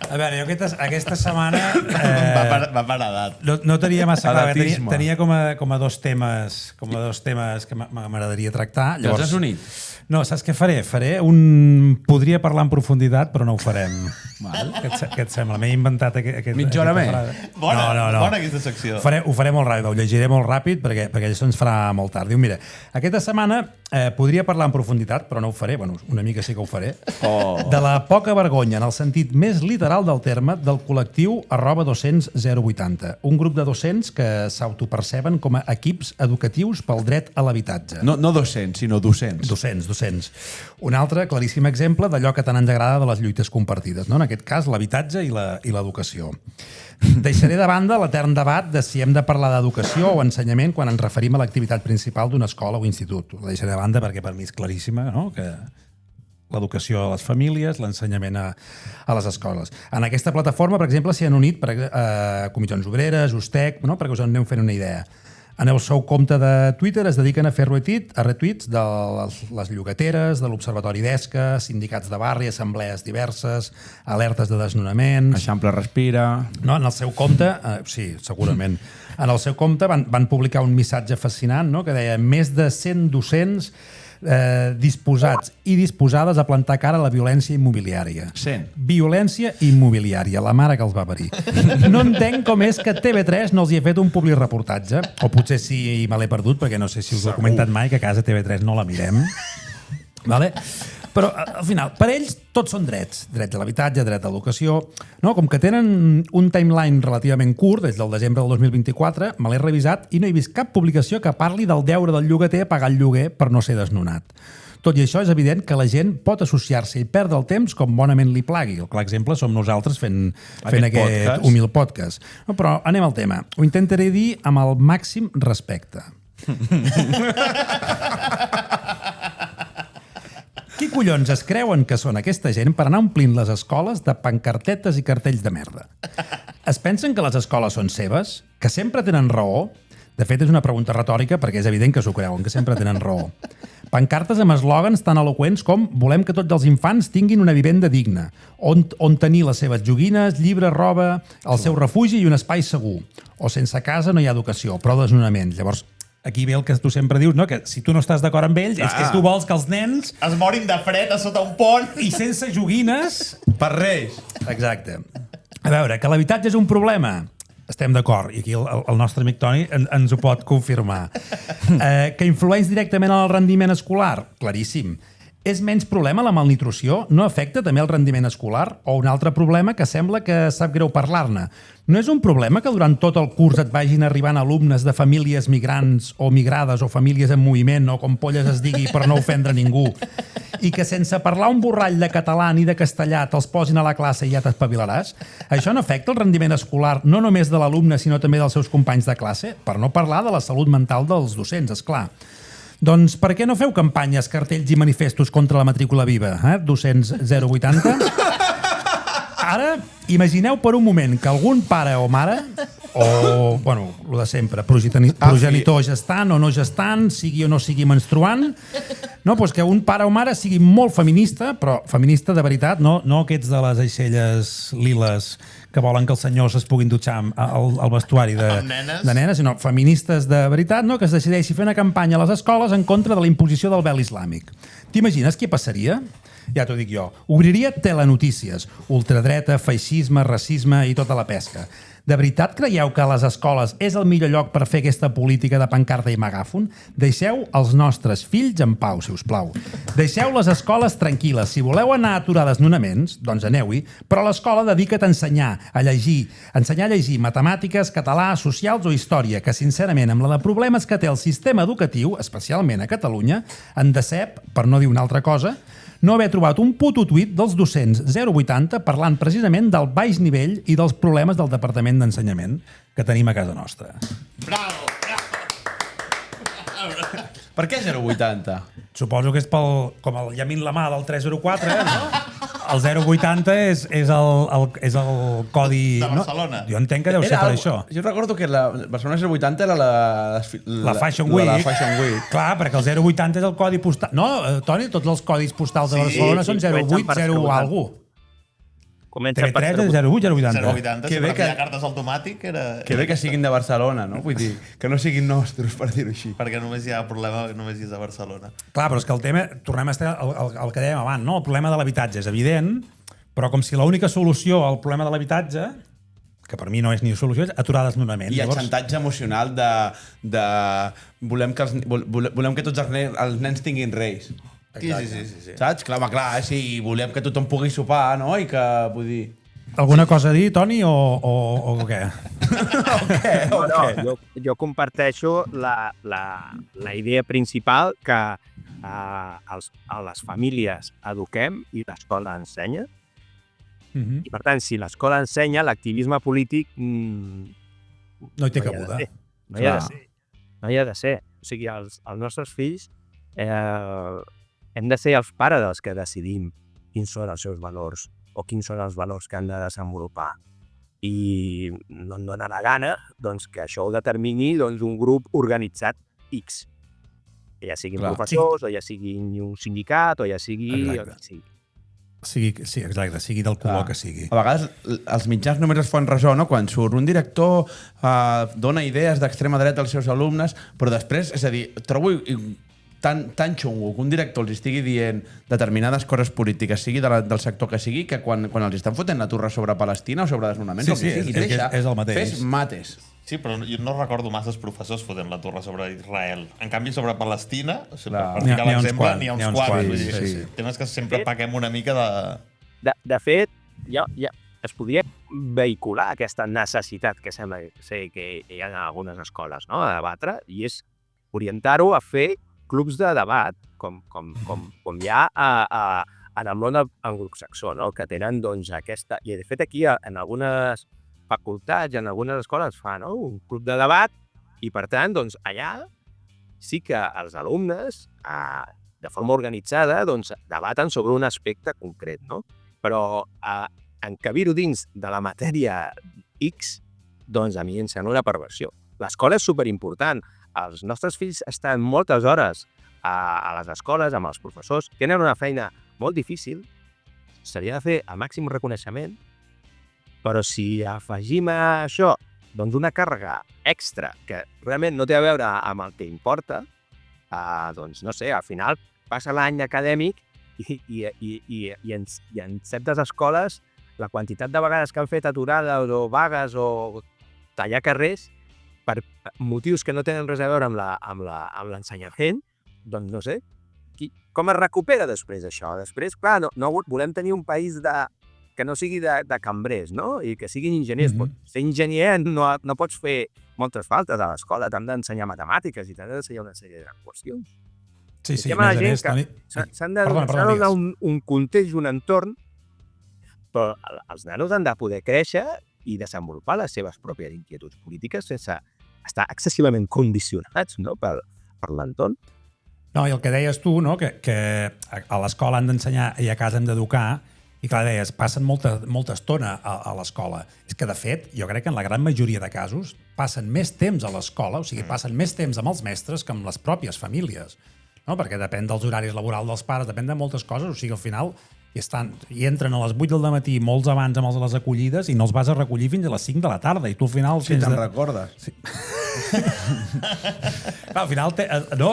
A veure, jo aquesta setmana... Va per edat. No tenia massa clar. Edatisme. Tenia com a dos temes que m'agradaria tractar. I els has unit? No, saps què faré? Podria parlar en profunditat, però no ho farem. Què et sembla? M'he inventat mitja hora més? Bona aquesta secció. Ho faré molt ràpid, ho llegiré molt ràpid perquè això ens farà molt tard. Diu, mira, aquesta setmana podria parlar en profunditat, però no ho faré. Bueno, una mica sí que ho faré. De la poca vergonya, en el sentit més literal del terme, del col·lectiu @200.080. Un grup de docents que s'autoperceben com a equips educatius pel dret a l'habitatge. No 200, sinó docents. Docents. Un altre claríssim exemple d'allò que tant ens agrada de les lluites compartides, no? En aquest cas, l'habitatge i l'educació. Deixaré de banda l'etern debat de si hem de parlar d'educació o ensenyament quan ens referim a l'activitat principal d'una escola o institut. La deixaré de banda perquè per mi és claríssima, no?, que l'educació a les famílies, l'ensenyament a les escoles. En aquesta plataforma, per exemple, s'hi han unit comissions obreres, USTEC, no?, perquè us en aneu fent una idea. En el seu compte de Twitter es dediquen a fer retuits de les llogateres, de l'Observatori d'ESCA, sindicats de barri, assemblees diverses, alertes de desnonaments... Eixample respira... No, en el seu compte, sí, segurament. En el seu compte van publicar un missatge fascinant, no?, que deia més de 100 docents disposats i disposades a plantar cara a la violència immobiliària. 100. Violència immobiliària, la mare que els va parir. No entenc com és que TV3 no els hi ha fet un publireportatge, o potser sí me l'he perdut, perquè no sé si us ho he comentat mai, que a casa TV3 no la mirem. Vale? Però, al final, per ells tots són drets. Dret a l'habitatge, dret a l'educació. No? Com que tenen un timeline relativament curt, des del desembre del 2024, me l'he revisat i no he vist cap publicació que parli del deure del llogater a pagar el lloguer per no ser desnonat. Tot i això, és evident que la gent pot associar-se i perdre el temps com bonament li plagui. El clar exemple som nosaltres fent aquest humil podcast. No, però anem al tema. Ho intentaré dir amb el màxim respecte. Qui collons es creuen que són aquesta gent per anar omplint les escoles de pancartetes i cartells de merda? Es pensen que les escoles són seves? Que sempre tenen raó? De fet, és una pregunta retòrica perquè és evident que s'ho creuen, que sempre tenen raó. Pancartes amb eslògans tan eloqüents com volem que tots els infants tinguin una vivenda digna, on tenir les seves joguines, llibres, roba, el seu refugi i un espai segur. O sense casa no hi ha educació, prou desnonament. Llavors, aquí ve el que tu sempre dius, no? Que si tu no estàs d'acord amb ells, és que tu vols que els nens es morin de fred a sota un pont i sense joguines... Per Reis. Exacte. A veure, que l'habitatge és un problema. Estem d'acord, i aquí el nostre amic Toni ens ho pot confirmar. Que influeix directament en el rendiment escolar? Claríssim. És menys problema la malnutrició? No afecta també el rendiment escolar? O un altre problema que sembla que sap greu parlar-ne. No és un problema que durant tot el curs et vagin arribant alumnes de famílies migrants o migrades o famílies en moviment o com polles es digui per no ofendre ningú i que sense parlar un borrall de català ni de castellà te'ls posin a la classe i ja t'espavilaràs? Això no afecta el rendiment escolar no només de l'alumne sinó també dels seus companys de classe? Per no parlar de la salut mental dels docents, esclar. Doncs per què no feu campanyes, cartells i manifestos contra la matrícula viva, docents 080? Ara, imagineu per un moment que algun pare o mare, o, bueno, el de sempre, progenitor gestant o no gestant, sigui o no sigui menstruant, no, doncs que un pare o mare sigui molt feminista, però feminista de veritat, no aquests de les aixelles liles que volen que els senyors es puguin dutxar al vestuari de nenes, sinó feministes de veritat, no? Que es decideixi fer una campanya a les escoles en contra de la imposició del vel islàmic. T'imagines què passaria? Ja t'ho dic jo. Obriria telenotícies, ultradreta, feixisme, racisme i tota la pesca. De veritat creieu que a les escoles és el millor lloc per fer aquesta política de pancarta i megàfon? Deixeu els nostres fills en pau, si us plau. Deixeu les escoles tranquil·les. Si voleu anar a aturar desnonaments, doncs aneu-hi, però a l'escola dedica't a ensenyar a llegir matemàtiques, català, socials o història, que sincerament, amb la de problemes que té el sistema educatiu, especialment a Catalunya, en decep, per no dir una altra cosa, no haver trobat un puto tuit dels docents 080 parlant precisament del baix nivell i dels problemes del Departament d'Ensenyament que tenim a casa nostra. Bravo! Per què 080? Suposo que és com el Yamin Lamà del 304, no? El 080 és el codi... De Barcelona. No? Jo entenc que deu ser per això. Jo recordo que la Barcelona 080 era la Fashion Week. La Fashion Week. Clar, perquè el 080 és el codi postal... No, Toni, tots els codis postals de Barcelona són 08, 0 algú. TV3 és 08, 080. 080, si per enviar cartes automàtic era... Que bé que siguin de Barcelona, no? Vull dir, que no siguin nostres, per dir-ho així. Perquè només hi ha problema que només hi és a Barcelona. Clar, però és que el tema... Tornem a estar el que dèiem abans, no? El problema de l'habitatge és evident, però com si l'única solució al problema de l'habitatge, que per mi no és ni solució, és aturar desnonament. I el xantatge emocional de volem que tots els nens tinguin reis. Sí. Saps? Clar, sí, volem que tothom pugui sopar, no? I que, vull dir... Alguna cosa a dir, Toni, o què? No, jo comparteixo la idea principal que a les famílies eduquem i l'escola ensenya. I, per tant, si l'escola ensenya, l'activisme polític no hi té cabuda. No hi ha de ser. O sigui, els nostres fills hem de ser els pares dels que decidim quins són els seus valors o quins són els valors que han de desenvolupar. I no em dóna la gana que això ho determini un grup organitzat X. Que ja siguin professors, o ja siguin un sindicat, o ja sigui... Sí, exacte, sigui del color que sigui. A vegades els mitjans només es fan ressò, no? Quan surt un director, dona idees d'extrema dreta als seus alumnes, però després, és a dir, trobo tan xungo que un director els estigui dient determinades coses polítiques, sigui del sector que sigui, que quan els estan fotent la turra sobre Palestina o sobre desnonaments, Sí, és el mateix. Fes mates. Sí, però jo no recordo massa els professors fotent la torre sobre Israel. En canvi, sobre Palestina, o sigui, per ficar l'exemple, n'hi ha uns quants. Vull dir, el tema és que sempre paguem una mica de... De fet, ja es podria vehicular aquesta necessitat que sembla ser que hi ha en algunes escoles, no?, a debatre, i és orientar-ho a fer clubs de debat, com hi ha en el món anglosaxó, no?, que tenen doncs, aquesta... I de fet aquí en algunes facultats i en algunes escoles fa, no?, un club de debat, i per tant doncs, allà sí que els alumnes de forma organitzada doncs, debaten sobre un aspecte concret, no? Però encabir-ho dins de la matèria X, doncs a mi em sembla una perversió. L'escola és superimportant. Els nostres fills estan moltes hores a les escoles, amb els professors, tenen una feina molt difícil, s'hauria de fer el màxim reconeixement, però si afegim a això doncs una càrrega extra que realment no té a veure amb el que importa, doncs no sé, al final passa l'any acadèmic i en certes escoles la quantitat de vegades que han fet aturades o vagues o tallar carrers per motius que no tenen res a veure amb l'ensenyament, doncs no sé, com es recupera després això? Després, clar, no volem tenir un país que no sigui de cambrers, no? I que siguin enginyers. Ser enginyer no pots fer moltes faltes a l'escola, t'han d'ensenyar matemàtics i t'han d'ensenyar una sèrie de qüestions. Sí, a més, Toni... S'han de donar un context, un entorn, però els nanos han de poder créixer i desenvolupar les seves pròpies inquietuds polítiques sense estar excessivament condicionats, no?, per l'entorn. No, i el que deies tu, no?, que a l'escola han d'ensenyar i a casa hem d'educar, i clar, deies, passen molta estona a l'escola. És que, de fet, jo crec que en la gran majoria de casos passen més temps a l'escola, o sigui, passen més temps amb els mestres que amb les pròpies famílies, no? Perquè depèn dels horaris laborals dels pares, depèn de moltes coses, o sigui, al final i entren a les 8 del matí molts abans amb les acollides i no els vas a recollir fins a les 5 de la tarda, i tu al final... Sí, te'n recordes. Sí. Al final, no,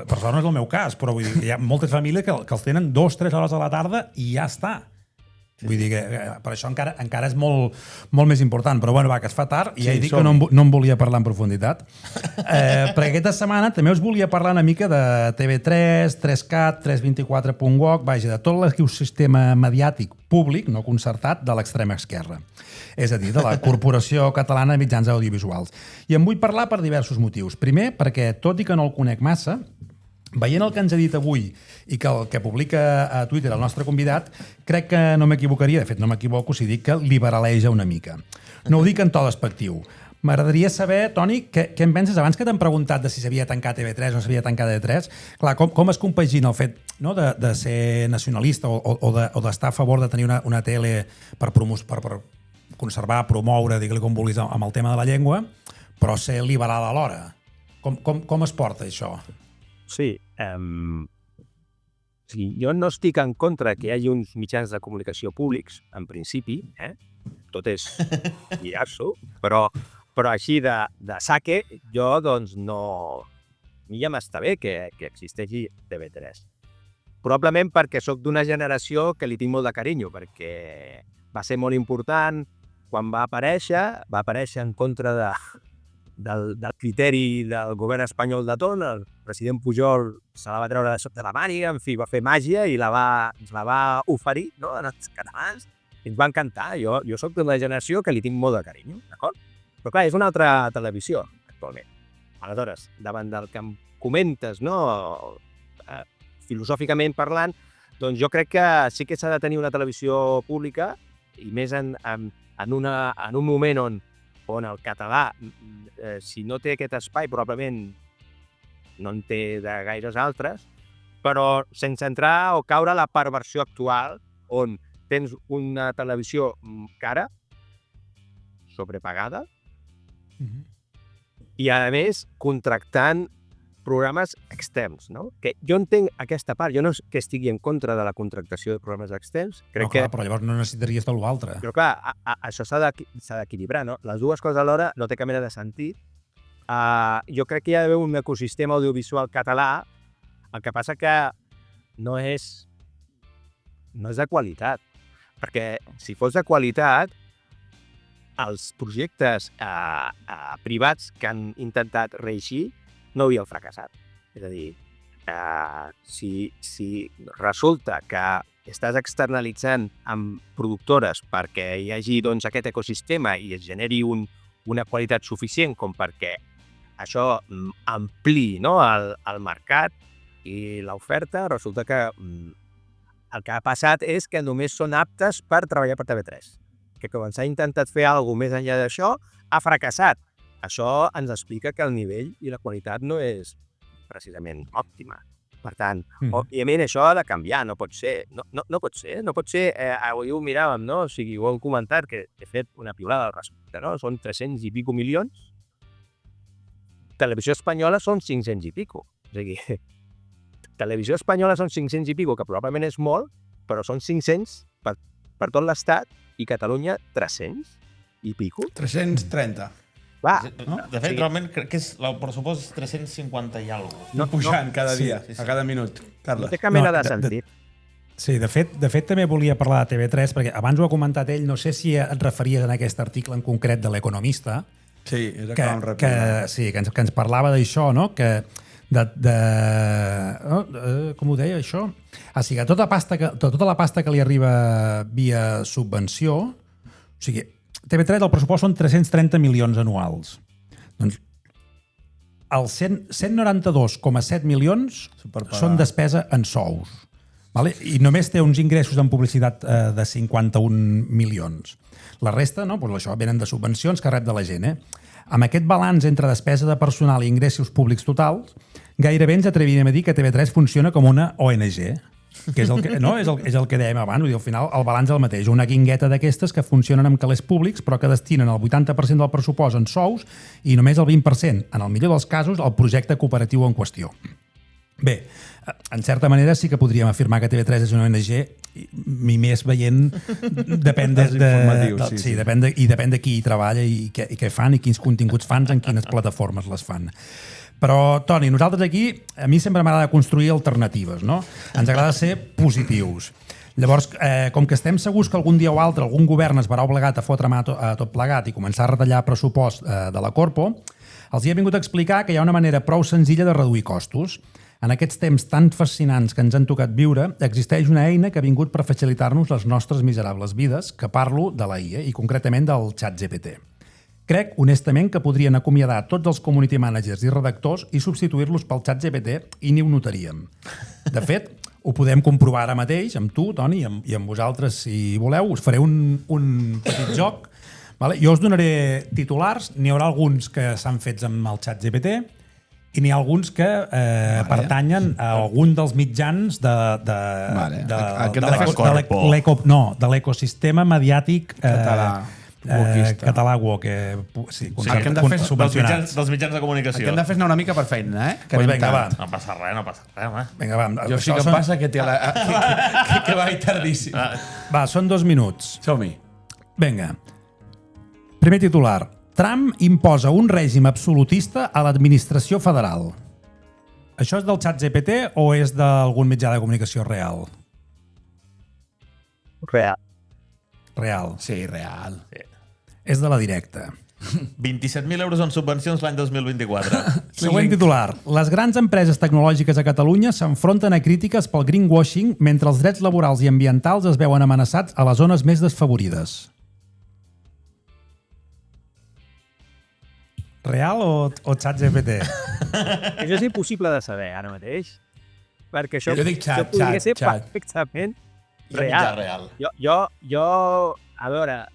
per això no és el meu cas, però vull dir, hi ha moltes famílies que els tenen 2-3 hores a la tarda i ja està. Vull dir que per això encara és molt més important. Però bueno, va, que es fa tard i ja he dit que no em volia parlar en profunditat. Perquè aquesta setmana també us volia parlar una mica de TV3, 3CAT, 324.gov, vaja, de tot l'ecosistema mediàtic públic, no concertat, de l'extrema esquerra. És a dir, de la Corporació Catalana de Mitjans Audiovisuals. I en vull parlar per diversos motius. Primer, perquè, tot i que no el conec massa, veient el que ens ha dit avui i que el que publica a Twitter el nostre convidat, crec que no m'equivocaria, de fet no m'equivoco si dic que liberaleja una mica. No ho dic en to despectiu. M'agradaria saber, Toni, què en penses? Abans que t'han preguntat de si s'havia tancat TV3 o no s'havia tancat TV3, clar, com es compagina el fet, no, de ser nacionalista o d'estar a favor de tenir una tele per conservar, promoure, digue-li com vulguis, amb el tema de la llengua, però ser liberal alhora? Com es porta això? Sí, jo no estic en contra que hi hagi uns mitjans de comunicació públics, en principi, tot és lligar-s'ho, però així de saque, jo doncs no... A mi ja m'està bé que existeixi TV3. Probablement perquè sóc d'una generació que li tinc molt de carinyo, perquè va ser molt important quan va aparèixer en contra del criteri del govern espanyol de torn. El president Pujol se la va treure de sota la màniga, en fi, va fer màgia i ens la va oferir, no?, als catalans, i ens va encantar. Jo soc d'una generació que li tinc molt de carinyo, d'acord? Però clar, és una altra televisió, actualment. Aleshores, davant del que em comentes, no?, filosòficament parlant, doncs jo crec que sí que s'ha de tenir una televisió pública, i més en un moment on el català, si no té aquest espai, probablement no en té de gaires altres, però sense entrar o caure a la perversió actual, on tens una televisió cara, sobrepagada, i a més contractant programes externs, no? Que jo entenc aquesta part, jo no és que estigui en contra de la contractació de programes externs. No, clar, però llavors no necessitaries tot l'altre. Però clar, això s'ha d'equilibrar, no? Les dues coses alhora no té cap mena de sentit. Jo crec que hi ha d'haver un ecosistema audiovisual català El que passa que no és de qualitat, perquè si fos de qualitat, els projectes privats que han intentat reeixir no haurien fracassat. És a dir, si resulta que estàs externalitzant amb productores perquè hi hagi aquest ecosistema i es generi una qualitat suficient com perquè això ampliï el mercat i l'oferta, resulta que el que ha passat és que només són aptes per treballar per TV3. Que quan s'ha intentat fer alguna cosa més enllà d'això, ha fracassat. Això ens explica que el nivell i la qualitat no és precisament òptima. Per tant, òbviament això ha de canviar, no pot ser. No pot ser. Avui ho miràvem, no? O sigui, ho hem comentat, que he fet una piulada al respecte, no? Són 300 i pico milions. Televisió espanyola són 500 i pico. O sigui, Televisió espanyola són 500 i pico, que probablement és molt, però són 500 per tot l'Estat i Catalunya 300 i pico. 330. Va, no? De fet, realment crec que el pressupost és 350 i alguna cosa. No pujant cada dia, a cada minut. No té cap mena de sentit. Sí, de fet també volia parlar de TV3, perquè abans ho ha comentat ell, no sé si et referies en aquest article en concret de l'Economista, sí, és que ens parlava d'això, no? Que com ho deia, això? O sigui, tota la pasta que li arriba via subvenció, o sigui, TV3, el pressupost són 330 milions anuals. Doncs els 192,7 milions són despesa en sous. Vale? I només té uns ingressos en publicitat de 51 milions. La resta, no? Pues això, venen de subvencions que rep de la gent. Amb aquest balanç entre despesa de personal i ingressos públics totals, gairebé ens atrevirem a dir que TV3 funciona com una ONG, que és el que dèiem abans. Vull dir, al final el balanç és el mateix. Una guingueta d'aquestes que funcionen amb calés públics però que destinen el 80% del pressupost en sous i només el 20%, en el millor dels casos, al projecte cooperatiu en qüestió. Bé, en certa manera sí que podríem afirmar que TV3 és una ONG, i més veient depèn de qui hi treballa i què fan i quins continguts fan, en quines plataformes les fan. Però, Toni, nosaltres aquí, a mi sempre m'agrada construir alternatives, no? Ens agrada ser positius. Llavors, com que estem segurs que algun dia o altre algun govern es verà obligat a fotre mà a tot plegat i començar a retallar pressupost de la Corpo, els hi he vingut a explicar que hi ha una manera prou senzilla de reduir costos. En aquests temps tan fascinants que ens han tocat viure, existeix una eina que ha vingut per facilitar-nos les nostres miserables vides, que parlo de la IA i concretament del ChatGPT. Crec, honestament, que podrien acomiadar tots els community managers i redactors i substituir-los pel ChatGPT i ni ho notaríem. De fet, ho podem comprovar ara mateix, amb tu, Toni, i amb vosaltres, si voleu. Us faré un petit joc. Vale? Jo us donaré titulars, n'hi haurà alguns que s'han fets amb el ChatGPT i n'hi ha alguns que pertanyen a algun dels mitjans de l'ecosistema mediàtic català woke. Sí, el que hem de fer dels mitjans de comunicació. El que hem de fer és anar una mica per feina, Pues vinga, va. No passa res, home. Vinga, va. Jo sí que em passa que vaig tardíssim. Va, són 2 minuts. Som-hi. Vinga. Primer titular. Trump imposa un règim absolutista a l'administració federal. Això és del ChatGPT o és d'algun mitjà de comunicació real? Real. Real. Sí, real. Sí. És de la Directa. 27.000 euros en subvencions l'any 2024. Següent titular. Les grans empreses tecnològiques a Catalunya s'enfronten a crítiques pel greenwashing mentre els drets laborals i ambientals es veuen amenaçats a les zones més desfavorides. Real o ChatGPT? Això és impossible de saber ara mateix, perquè això, Jo dic xat, podria ser xat. perfectament Real. real. Jo a veure,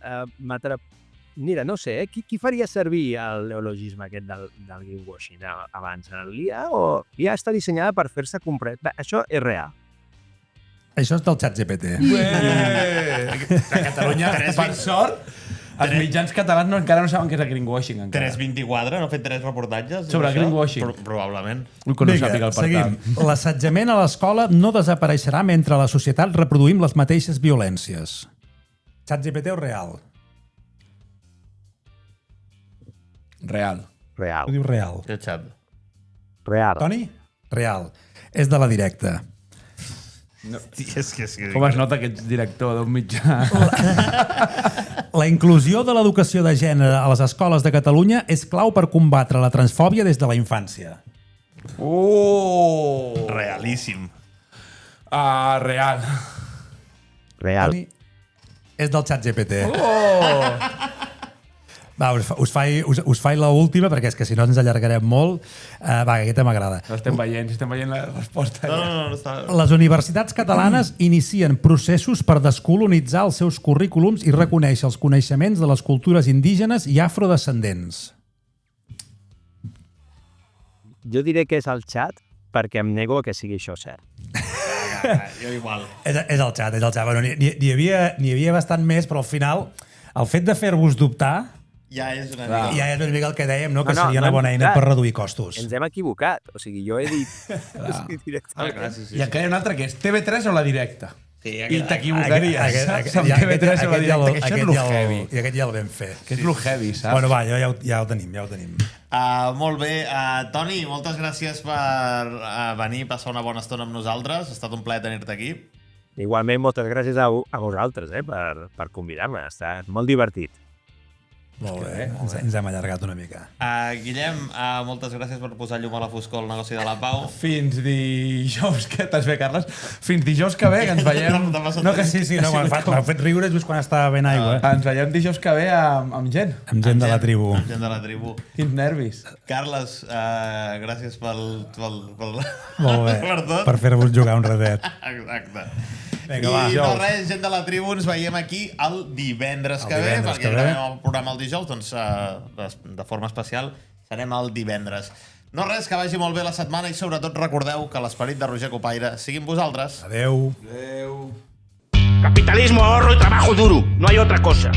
mira, no sé, qui faria servir el neologisme aquest del greenwashing abans? L'IA o l'IA està dissenyada per fer-se comprar? Això és real. Això és del ChatGPT. A Catalunya, per sort, els mitjans catalans encara no saben què és el greenwashing. 324, no ha fet 3 reportatges? Sobre el greenwashing. Probablement. Que no sàpiga el seguim. L'assetjament a l'escola no desapareixerà mentre a la societat reproduïm les mateixes violències. ChatGPT o real? Real. Real. Ho diu real. El xat. Real. Toni? Real. És de la directa. És que... Com es nota que ets director d'un mitjà? La inclusió de l'educació de gènere a les escoles de Catalunya és clau per combatre la transfòbia des de la infància. Realíssim. Real. Real. És del xat GPT. Va, us faig l'última, perquè és que si no ens allargarem molt. Va, aquesta m'agrada. No estem veient la resposta. No, està... Les universitats catalanes inicien processos per descolonitzar els seus currículums i reconèixer els coneixements de les cultures indígenes i afrodescendents. Jo diré que és el xat perquè em nego a que sigui això cert. Jo igual. És el xat. Bueno, n'hi havia bastant més, però al final el fet de fer-vos dubtar Ja és una mica... ja és una mica el que dèiem, no? Que No, seria no una bona hem eina dubtat. per reduir costos. Ens hem equivocat. O sigui, jo he dit... directament. I encara hi ha una altra que és TV3 o la directa. Sí, I t'equivocaries, saps? Amb ja, TV3 o la directa, que això és lo heavy. I aquest ja el vam fer. Que és lo heavy, saps? Bueno, va, ja ho tenim. Molt bé. Toni, moltes gràcies per venir i passar una bona estona amb nosaltres. Ha estat un plaer tenir-te aquí. Igualment, moltes gràcies a vosaltres per convidar-me. Ha estat molt divertit. Molt bé. Ens hem allargat una mica. Guillem, moltes gràcies per posar llum a la foscor al negoci de la pau. Fins dijous, que estàs bé, Carles? Fins dijous que ve, que ens veiem... No, que sí, m'ha fet riure just quan estava ben aigua. Ens veiem dijous que ve amb gent. Amb gent de la tribu. Gent de la tribu. Quins nervis. Carles, gràcies Molt bé, per tot. per fer-vos jugar un ratet. Exacte. Vinga, va. I no res, gent de la tribu, ens veiem aquí el divendres que ve, perquè gravem el programa el dijous, doncs de forma especial serem el divendres. No res, que vagi molt bé la setmana i sobretot recordeu que l'esperit de Roger Copaire sigui amb vosaltres. Adeu. Capitalismo, ahorro y trabajo duro. No hay otra cosa.